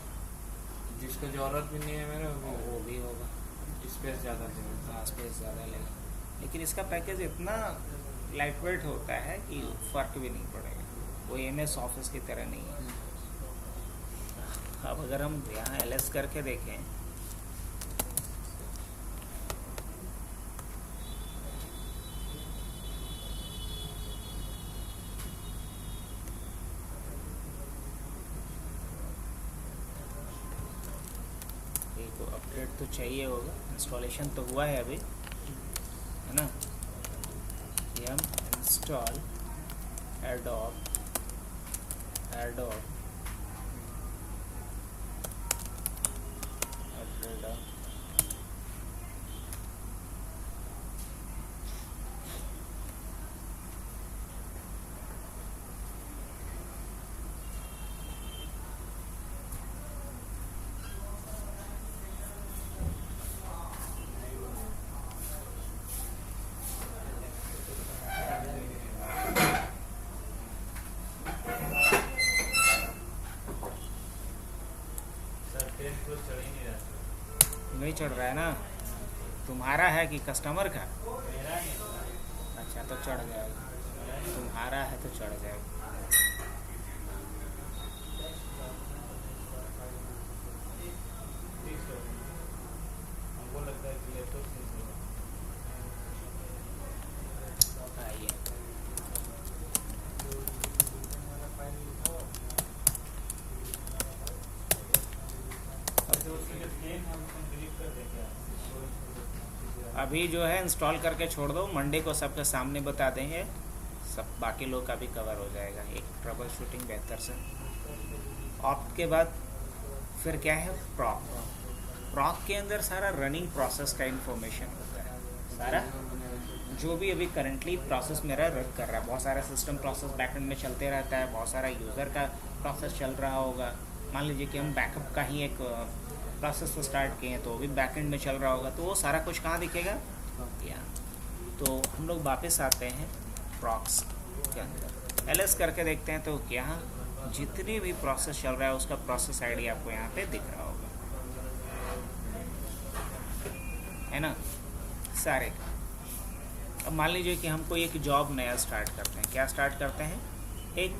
Speaker 2: जिसको ज़रूरत भी नहीं है मेरे
Speaker 1: वो भी होगा।
Speaker 2: स्पेस ज़्यादा लेगा।
Speaker 1: हाँ स्पेस ज़्यादा लेगा, लेकिन इसका पैकेज इतना लाइट वेट होता है कि फ़र्क भी नहीं पड़ेगा, वो MS ऑफिस की तरह नहीं है। अब अगर हम यहाँ LS करके देखें, तो अपडेट तो चाहिए होगा, इंस्टॉलेशन तो हुआ है अभी, है ना। yum install adobe नहीं चढ़ रहा है ना, तुम्हारा है कि कस्टमर का? अच्छा तो चढ़ जाएगा, तुम्हारा है तो चढ़ जाएगा। आइए अभी जो है इंस्टॉल करके छोड़ दो, मंडे को सबके सामने बता देंगे, सब बाकी लोग का भी कवर हो जाएगा एक ट्रबल शूटिंग बेहतर से। ऑप्ट के बाद फिर क्या है, प्रॉक के अंदर सारा रनिंग प्रोसेस का इंफॉर्मेशन होता है, सारा जो भी अभी करंटली प्रोसेस मेरा रन कर रहा है, बहुत सारा सिस्टम प्रोसेस बैकएंड में चलते रहता है, बहुत सारा यूज़र का प्रोसेस चल रहा होगा। मान लीजिए कि हम बैकअप का ही एक प्रोसेस स्टार्ट किए हैं, तो भी बैकएंड में चल रहा होगा, तो वो सारा कुछ कहाँ दिखेगा, यहाँ। तो हम लोग वापस आते हैं प्रॉक्स के अंदर, LS करके देखते हैं, तो यहाँ जितनी भी प्रोसेस चल रहा है उसका प्रोसेस आईडी आपको यहाँ पे दिख रहा होगा, है ना, सारे का। अब मान लीजिए कि हमको एक जॉब नया स्टार्ट करते हैं, क्या स्टार्ट करते हैं, एक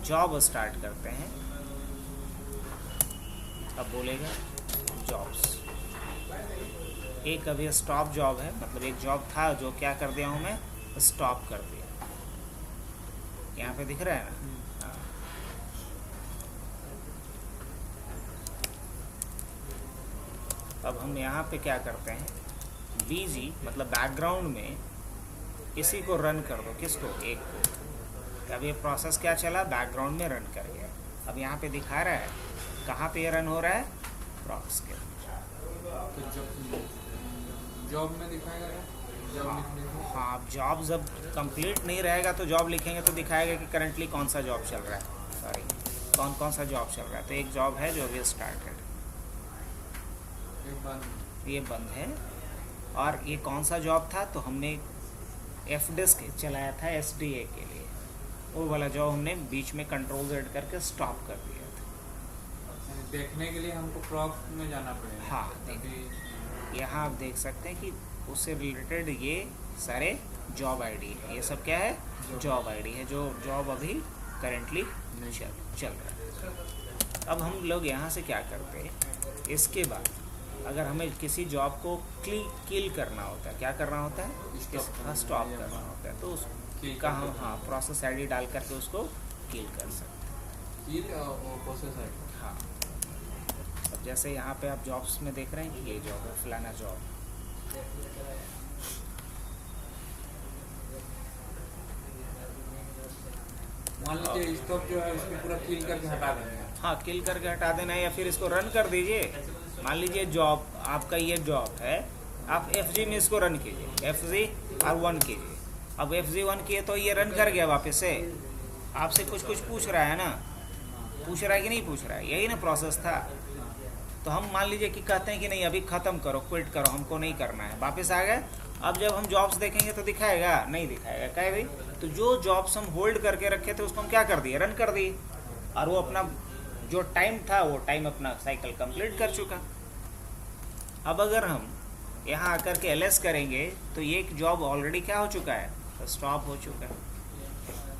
Speaker 1: जॉब स्टार्ट करते हैं। अब बोलेगा जॉब्स, एक अभी स्टॉप जॉब है, मतलब एक जॉब था जो क्या कर दिया हूँ मैं, स्टॉप कर दिया, यहाँ पे दिख रहा है ना। अब हम यहाँ पे क्या करते हैं, BG मतलब बैकग्राउंड में इसी को रन कर दो, किसको, एक को। अब ये प्रोसेस क्या चला, बैकग्राउंड में रन कर गया। अब यहाँ पे दिखा रहा है कहाँ पे ये रन हो रहा है, प्रॉक्स के।
Speaker 2: तो जॉब में दिखाएगा,
Speaker 1: हाँ, आप जॉब जब कंप्लीट नहीं रहेगा तो जॉब लिखेंगे तो दिखाएगा कि करंटली कौन सा जॉब चल रहा है, सॉरी कौन कौन सा जॉब चल रहा है। तो एक जॉब है जो अभी स्टार्टेड, ये बंद है। और ये कौन सा जॉब था, तो हमने एफ डिस्क चलाया था SDA के लिए, वो वाला जॉब हमने बीच में कंट्रोल Z करके स्टॉप कर दिया था।
Speaker 2: देखने के लिए हमको प्रॉक्स में जाना पड़ेगा।
Speaker 1: हाँ, यहाँ आप देख सकते हैं कि उससे रिलेटेड ये सारे जॉब आईडी है, ये सब क्या है, जॉब आईडी है, जो जॉब अभी करेंटली चल रहा है। अब हम लोग यहाँ से क्या करते हैं, इसके बाद अगर हमें किसी जॉब को किल करना होता है, क्या करना होता है, स्टॉप करना होता है, तो उसका हम हाँ प्रोसेस आईडी डाल करके उसको किल कर सकते हैं।
Speaker 2: प्रोसेस आईडी,
Speaker 1: हाँ। अब जैसे यहाँ पे आप जॉब्स में देख रहे हैं कि ये जॉब है, फलाना जॉब।
Speaker 2: मान लीजिए स्टॉप जो है उसको पूरा किल करके हटा देना है।
Speaker 1: हाँ, किल करके हटा देना है, या फिर इसको रन कर दीजिए। मान लीजिए जॉब आपका ये जॉब है, आप FG में इसको रन कीजिए, FG और 1 कीजिए। अब FG 1 किए तो ये रन कर गया वापस से, आपसे कुछ पूछ रहा है ना, पूछ रहा है कि नहीं पूछ रहा है, यही ना प्रोसेस था। तो हम मान लीजिए कि कहते हैं कि नहीं अभी ख़त्म करो, क्विट करो, हमको नहीं करना है, वापस आ गए। अब जब हम जॉब्स देखेंगे तो दिखाएगा, नहीं दिखाएगा, क्या है भाई, तो जो जॉब्स हम होल्ड करके रखे थे उसको हम क्या कर दिए, रन कर दिए, और वो अपना जो टाइम था वो टाइम अपना साइकिल कंप्लीट कर चुका। अब अगर हम यहाँ आकर के LS करेंगे तो ये एक जॉब ऑलरेडी क्या हो चुका है, तो स्टॉप हो चुका है।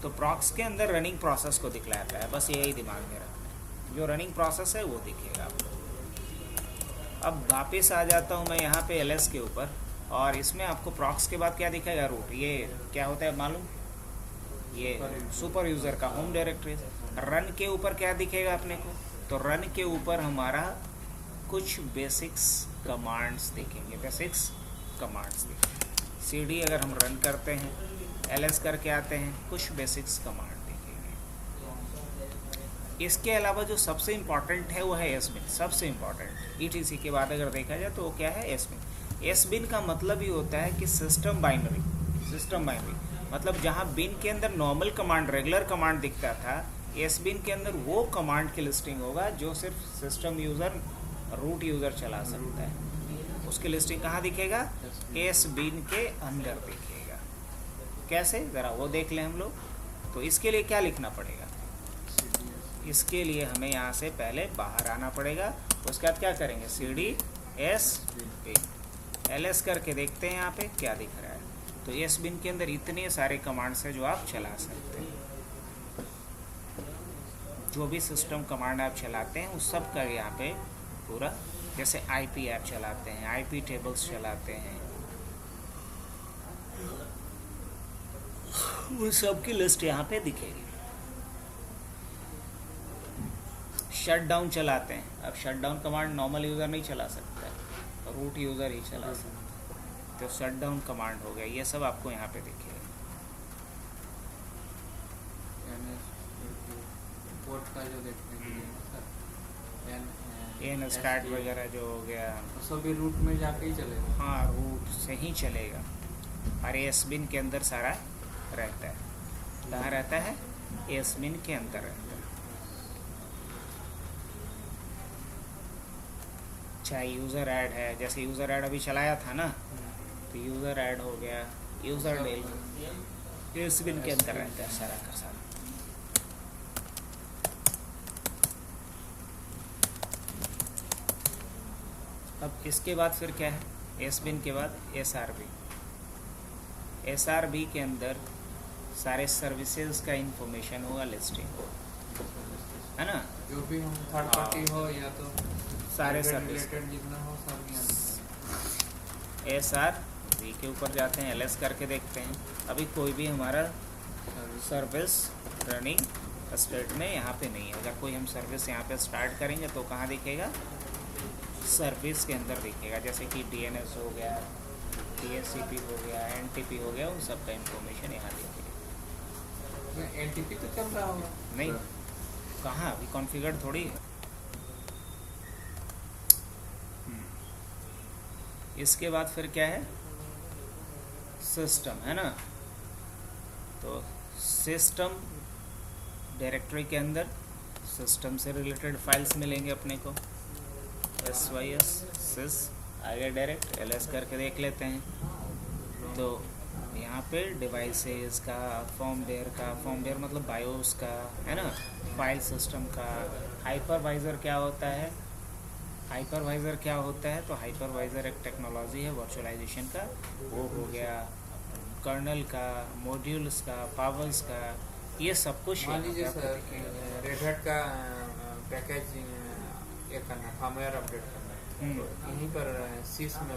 Speaker 1: तो प्रॉक्स के अंदर रनिंग प्रोसेस को दिखलाता है, बस यही दिमाग में रखना है, जो रनिंग प्रोसेस है वो दिखेगा आपको। अब वापस आ जाता हूँ मैं यहाँ पे LS के ऊपर, और इसमें आपको प्रॉक्स के बाद क्या दिखेगा, रूट। ये क्या होता है मालूम, ये सुपर यूज़र का होम डायरेक्टरी। रन के ऊपर क्या दिखेगा अपने को, तो रन के ऊपर हमारा कुछ बेसिक्स कमांड्स दिखेंगे, बेसिक्स कमांड्स दिखेंगे। CD अगर हम रन करते हैं, LS करके आते हैं, कुछ बेसिक्स कमांड दिखेंगे। इसके अलावा जो सबसे इम्पॉर्टेंट है वो है SBIN, सबसे इम्पॉर्टेंट। ETC के बाद अगर देखा जाए तो वो क्या है, SBIN। SBIN का मतलब ही होता है कि सिस्टम बाइनरी, सिस्टम बाइनरी मतलब जहाँ बिन के अंदर नॉर्मल कमांड, रेगुलर कमांड दिखता था, SBIN के अंदर वो कमांड की लिस्टिंग होगा जो सिर्फ सिस्टम यूज़र, रूट यूज़र चला सकता है। उसकी लिस्टिंग कहाँ दिखेगा, SBIN के अंदर दिखेगा। कैसे, ज़रा वो देख लें हम लोग। तो इसके लिए क्या लिखना पड़ेगा, इसके लिए हमें यहाँ से पहले बाहर आना पड़ेगा, उसके बाद क्या करेंगे, CD SBIN LS करके देखते हैं यहाँ पे क्या दिख रहा है। तो SBIN के अंदर इतने सारे कमांड्स हैं जो आप चला सकते हैं। जो भी सिस्टम कमांड आप चलाते हैं उस सब का यहाँ पे पूरा, जैसे IP ऐप चलाते हैं, IP टेबल्स चलाते हैं, वो सब की लिस्ट यहाँ पे दिखेगी। शट डाउन चलाते हैं, अब shut down command normal user नहीं चला सकता है, रूट यूज़र ही चला सकता है, तो शट डाउन कमांड हो गया। ये सब आपको यहाँ पे दिखेगा।
Speaker 2: पोर्ट का जो देखने के लिए
Speaker 1: एन स्टार्ट वगैरह जो हो गया,
Speaker 2: सभी रूट में जाके ही चलेगा।
Speaker 1: हाँ, रूट से ही चलेगा। और SBIN के अंदर सारा रहता है, कहाँ रहता है, SBIN के अंदर रहता है। चाहे यूज़र ऐड है, जैसे यूज़र ऐड अभी चलाया था ना, तो यूज़र ऐड हो गया, यूज़र डेल, SBIN के अंदर रहता है सारा का सारा। अब इसके बाद फिर क्या है, SBIN के बाद SRB। SRB के अंदर सारे सर्विसेज का इंफॉर्मेशन होगा, लिस्टिंग है ना,
Speaker 2: जो भी हम थर्ड पार्टी हो या तो
Speaker 1: सारे सर्विस
Speaker 2: जितना हो सब यहाँ।
Speaker 1: SRB के ऊपर जाते हैं, LS करके देखते हैं। अभी कोई भी हमारा सर्विस रनिंग स्टेट में यहाँ पे नहीं है। अगर कोई हम सर्विस यहाँ पे स्टार्ट करेंगे तो कहाँ दिखेगा, सर्विस के अंदर दिखेगा, जैसे कि DNS हो गया, DHCP हो गया, NTP हो गया, उन सब का इंफॉर्मेशन यहाँ दिखेगा।
Speaker 2: NTP तो चल रहा होगा,
Speaker 1: नहीं, कहाँ, अभी कॉन्फ़िगर थोड़ी है। इसके बाद फिर क्या है, सिस्टम, है ना। तो सिस्टम डायरेक्टरी के अंदर सिस्टम से रिलेटेड फाइल्स मिलेंगे अपने को, sys sys आगे डायरेक्ट ls करके देख लेते हैं। तो यहाँ पे डिवाइसेस का, फॉर्मवेयर मतलब बायोस का, है ना, फाइल सिस्टम का। हाइपरवाइज़र क्या होता है? तो हाइपरवाइज़र एक टेक्नोलॉजी है वर्चुअलाइजेशन का, वो हो गया। कर्नल का, मॉड्यूल्स का, पावर्स का, ये सब कुछ
Speaker 2: रेड हैट का पैकेज ये करना, फर्मवेयर अपडेट करना, तो यहीं पर सिस में।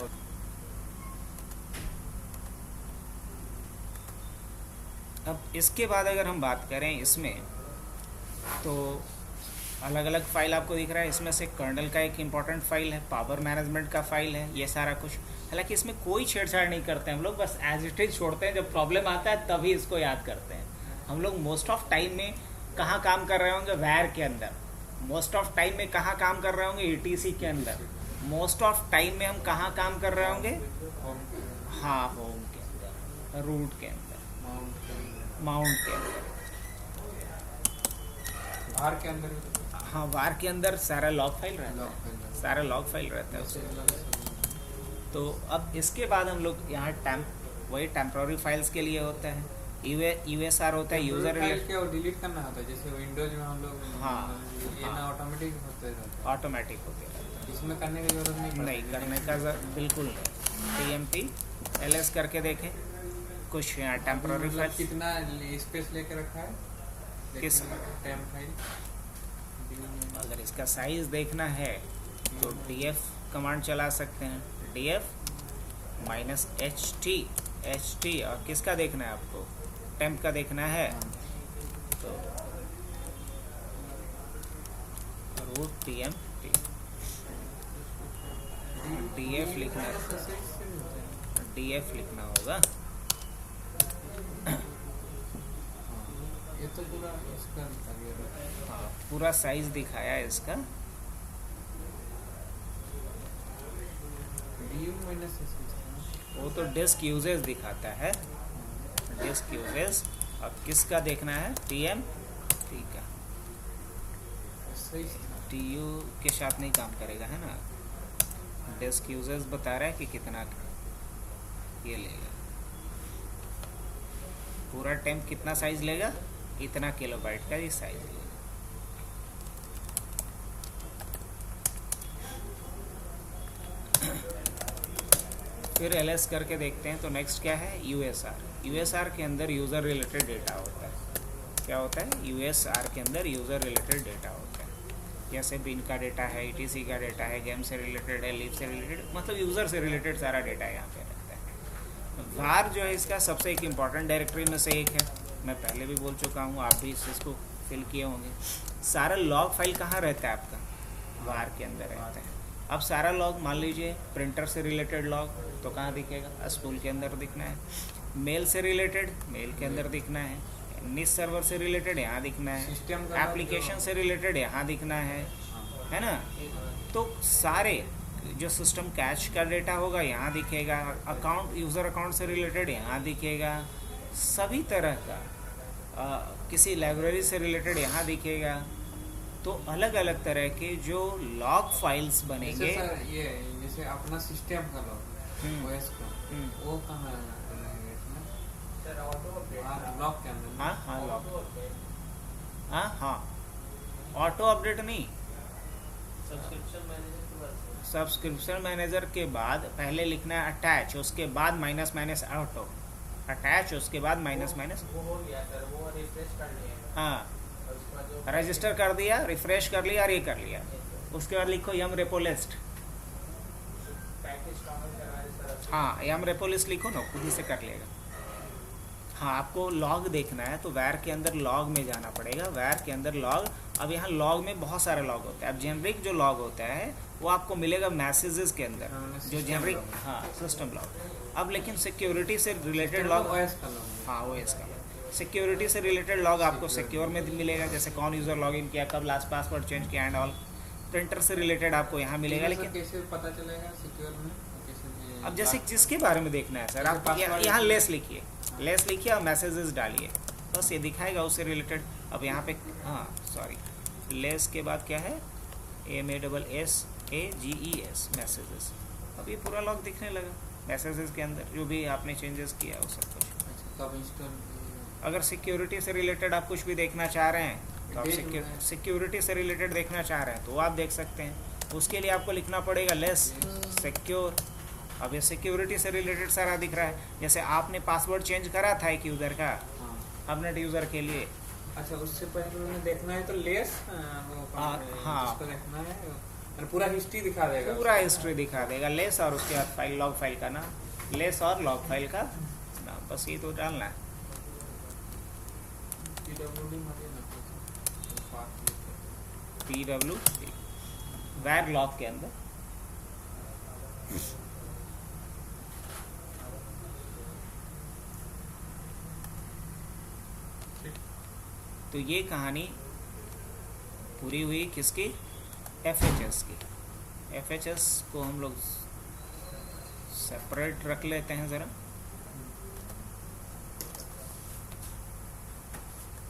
Speaker 1: अब इसके बाद अगर हम बात करें इसमें, तो अलग अलग फाइल आपको दिख रहा है। इसमें से कर्नल का एक इम्पॉर्टेंट फाइल है, पावर मैनेजमेंट का फाइल है, ये सारा कुछ। हालांकि इसमें कोई छेड़छाड़ नहीं करते हैं हम लोग, बस एज इट इज छोड़ते हैं। जब प्रॉब्लम आता है तभी इसको याद करते हैं हम लोग। मोस्ट ऑफ टाइम में कहाँ काम कर रहे होंगे? वैर के अंदर। मोस्ट ऑफ टाइम में कहाँ काम कर रहे होंगे? ETC के अंदर। मोस्ट ऑफ टाइम में हम कहाँ काम कर रहे होंगे? हाँ, होम के अंदर, रूट के अंदर, माउंट के अंदर,
Speaker 2: वार के अंदर।
Speaker 1: हाँ, वार के अंदर सारा लॉग फाइल रहता है उसमें। तो अब इसके बाद हम लोग यहाँ वही टेम्पररी फाइल्स के लिए होता है। USR होता है, यूजर
Speaker 2: क्या डिलीट करना होता है, जैसे विंडोज में हम लोग।
Speaker 1: हाँ,
Speaker 2: ये ना ऑटोमेटिक होते रहता है।
Speaker 1: ऑटोमेटिक होते रहता है,
Speaker 2: इसमें करने की जरूरत नहीं
Speaker 1: करने का बिल्कुल नहीं। TMP LS करके देखें, कुछ यहाँ टेम्पररी फाइल।
Speaker 2: कितना स्पेस लेके रखा है
Speaker 1: किस
Speaker 2: टेम फाइल?
Speaker 1: अगर इसका साइज देखना है तो df कमांड चला सकते हैं, df -HT। और किसका देखना है आपको? टेम्प का देखना है, तो रूट tmp df लिखना होगा।
Speaker 2: ये तो पूरा इसका
Speaker 1: हाँ, पूरा साइज दिखाया है इसका। वो तो डिस्क यूजेज दिखाता है, डिस्क यूजेज। अब किसका देखना है? TMP का। TU के साथ नहीं काम करेगा, है ना। डिस्क यूजेज बता रहा है कि कितना ये लेगा। पूरा टेम्प कितना साइज लेगा? इतना किलोबाइट का ये साइज लेगा। फिर LS करके देखते हैं, तो नेक्स्ट क्या है? USR के अंदर यूज़र रिलेटेड डेटा होता है। क्या होता है? USR के अंदर यूज़र रिलेटेड डेटा होता है। जैसे बिन का डेटा है, ETC का डेटा है, गेम से रिलेटेड है, लीव से रिलेटेड, मतलब यूज़र से रिलेटेड सारा डेटा यहाँ पे रहता है। var जो है इसका सबसे एक इम्पॉर्टेंट डायरेक्टरी में से एक है। मैं पहले भी बोल चुका हूँ, आप भी इसको फिल किए होंगे। सारा लॉग फाइल कहाँ रहता है आपका? var के अंदर रहता है। अब सारा लॉग, मान लीजिए प्रिंटर से रिलेटेड लॉग, तो कहाँ दिखेगा? स्कूल के अंदर दिखना है। मेल से रिलेटेड, मेल के अंदर दिखना है। निस सर्वर से रिलेटेड यहाँ दिखना है। एप्लीकेशन से रिलेटेड यहाँ दिखना है ना। तो सारे जो सिस्टम कैच का डेटा होगा यहाँ दिखेगा। अकाउंट, यूज़र अकाउंट से रिलेटेड यहाँ दिखेगा। सभी तरह का किसी लाइब्रेरी से रिलेटेड यहाँ दिखेगा। तो अलग अलग तरह के जो लॉग फाइल्स बनेंगे।
Speaker 2: ये जैसे अपना सिस्टम का लॉग, OS का, वो कहाँ लॉग के अंदर?
Speaker 1: हाँ लॉग, हाँ ऑटो अपडेट नहीं, सब्सक्रिप्शन मैनेजर के बाद पहले लिखना है अटैच, उसके बाद माइनस ऑटो, अटैच उसके बाद माइनस। हाँ, रजिस्टर कर दिया, रिफ्रेश कर लिया और ये कर लिया। उसके बाद लिखो यम रेपो लिस्ट। हाँ, यम रेपो लिस्ट लिखो ना, खुद ही से कर लेगा। हाँ, आपको लॉग देखना है तो वैर के अंदर लॉग में जाना पड़ेगा। वैर के अंदर लॉग, अब यहाँ लॉग में बहुत सारे लॉग होते हैं। अब जेनरिक जो लॉग होता है वो आपको मिलेगा मैसेजेस के अंदर, जो जेनरिक, हाँ सिस्टम लॉग। अब लेकिन सिक्योरिटी से रिलेटेड लॉग, हाँ OS का, सिक्योरिटी से रिलेटेड लॉग आपको सिक्योर में मिलेगा, जैसे कौन यूज़र लॉगिन किया, कब लास्ट पासवर्ड चेंज किया एंड ऑल। प्रिंटर से रिलेटेड आपको यहाँ मिलेगा। लेकिन
Speaker 2: कैसे पता चलेगा सिक्योर में?
Speaker 1: अब जैसे जिसके बारे में देखना है सर, आप यहाँ लेस लिखिए, लेस लिखिए और मैसेजेस डालिए, बस ये दिखाएगा उससे रिलेटेड। अब यहाँ पे हाँ सॉरी, लेस के बाद क्या है, MASSAGES मैसेजेस। अब ये पूरा लॉग दिखने लगा मैसेजेस के अंदर, जो भी आपने चेंजेस किया वो सब कुछ।
Speaker 2: कब इंस्टॉल?
Speaker 1: अगर सिक्योरिटी से रिलेटेड आप कुछ भी देखना चाह रहे हैं तो आप सिक्योरिटी से रिलेटेड देखना चाह रहे हैं तो आप देख सकते हैं। उसके लिए आपको लिखना पड़ेगा लेस सिक्योर। अब ये सिक्योरिटी से रिलेटेड सारा दिख रहा है। जैसे आपने पासवर्ड चेंज करा था एक यूज़र का, अपने यूज़र के लिए।
Speaker 2: अच्छा, उससे पहले उन्हें देखना है तो लेस
Speaker 1: हाँ
Speaker 2: देखना है, पूरा हिस्ट्री दिखा देगा,
Speaker 1: पूरा हिस्ट्री दिखा देगा लेस, और उसके बाद फाइल लॉग फाइल का नाम, लेस और लॉग फाइल का नाम, बस ये तो डालना है। PWD वैर लॉग के अंदर तो ये कहानी पूरी हुई किसकी, FHS की। FHS को हम लोग सेपरेट रख लेते हैं ज़रा।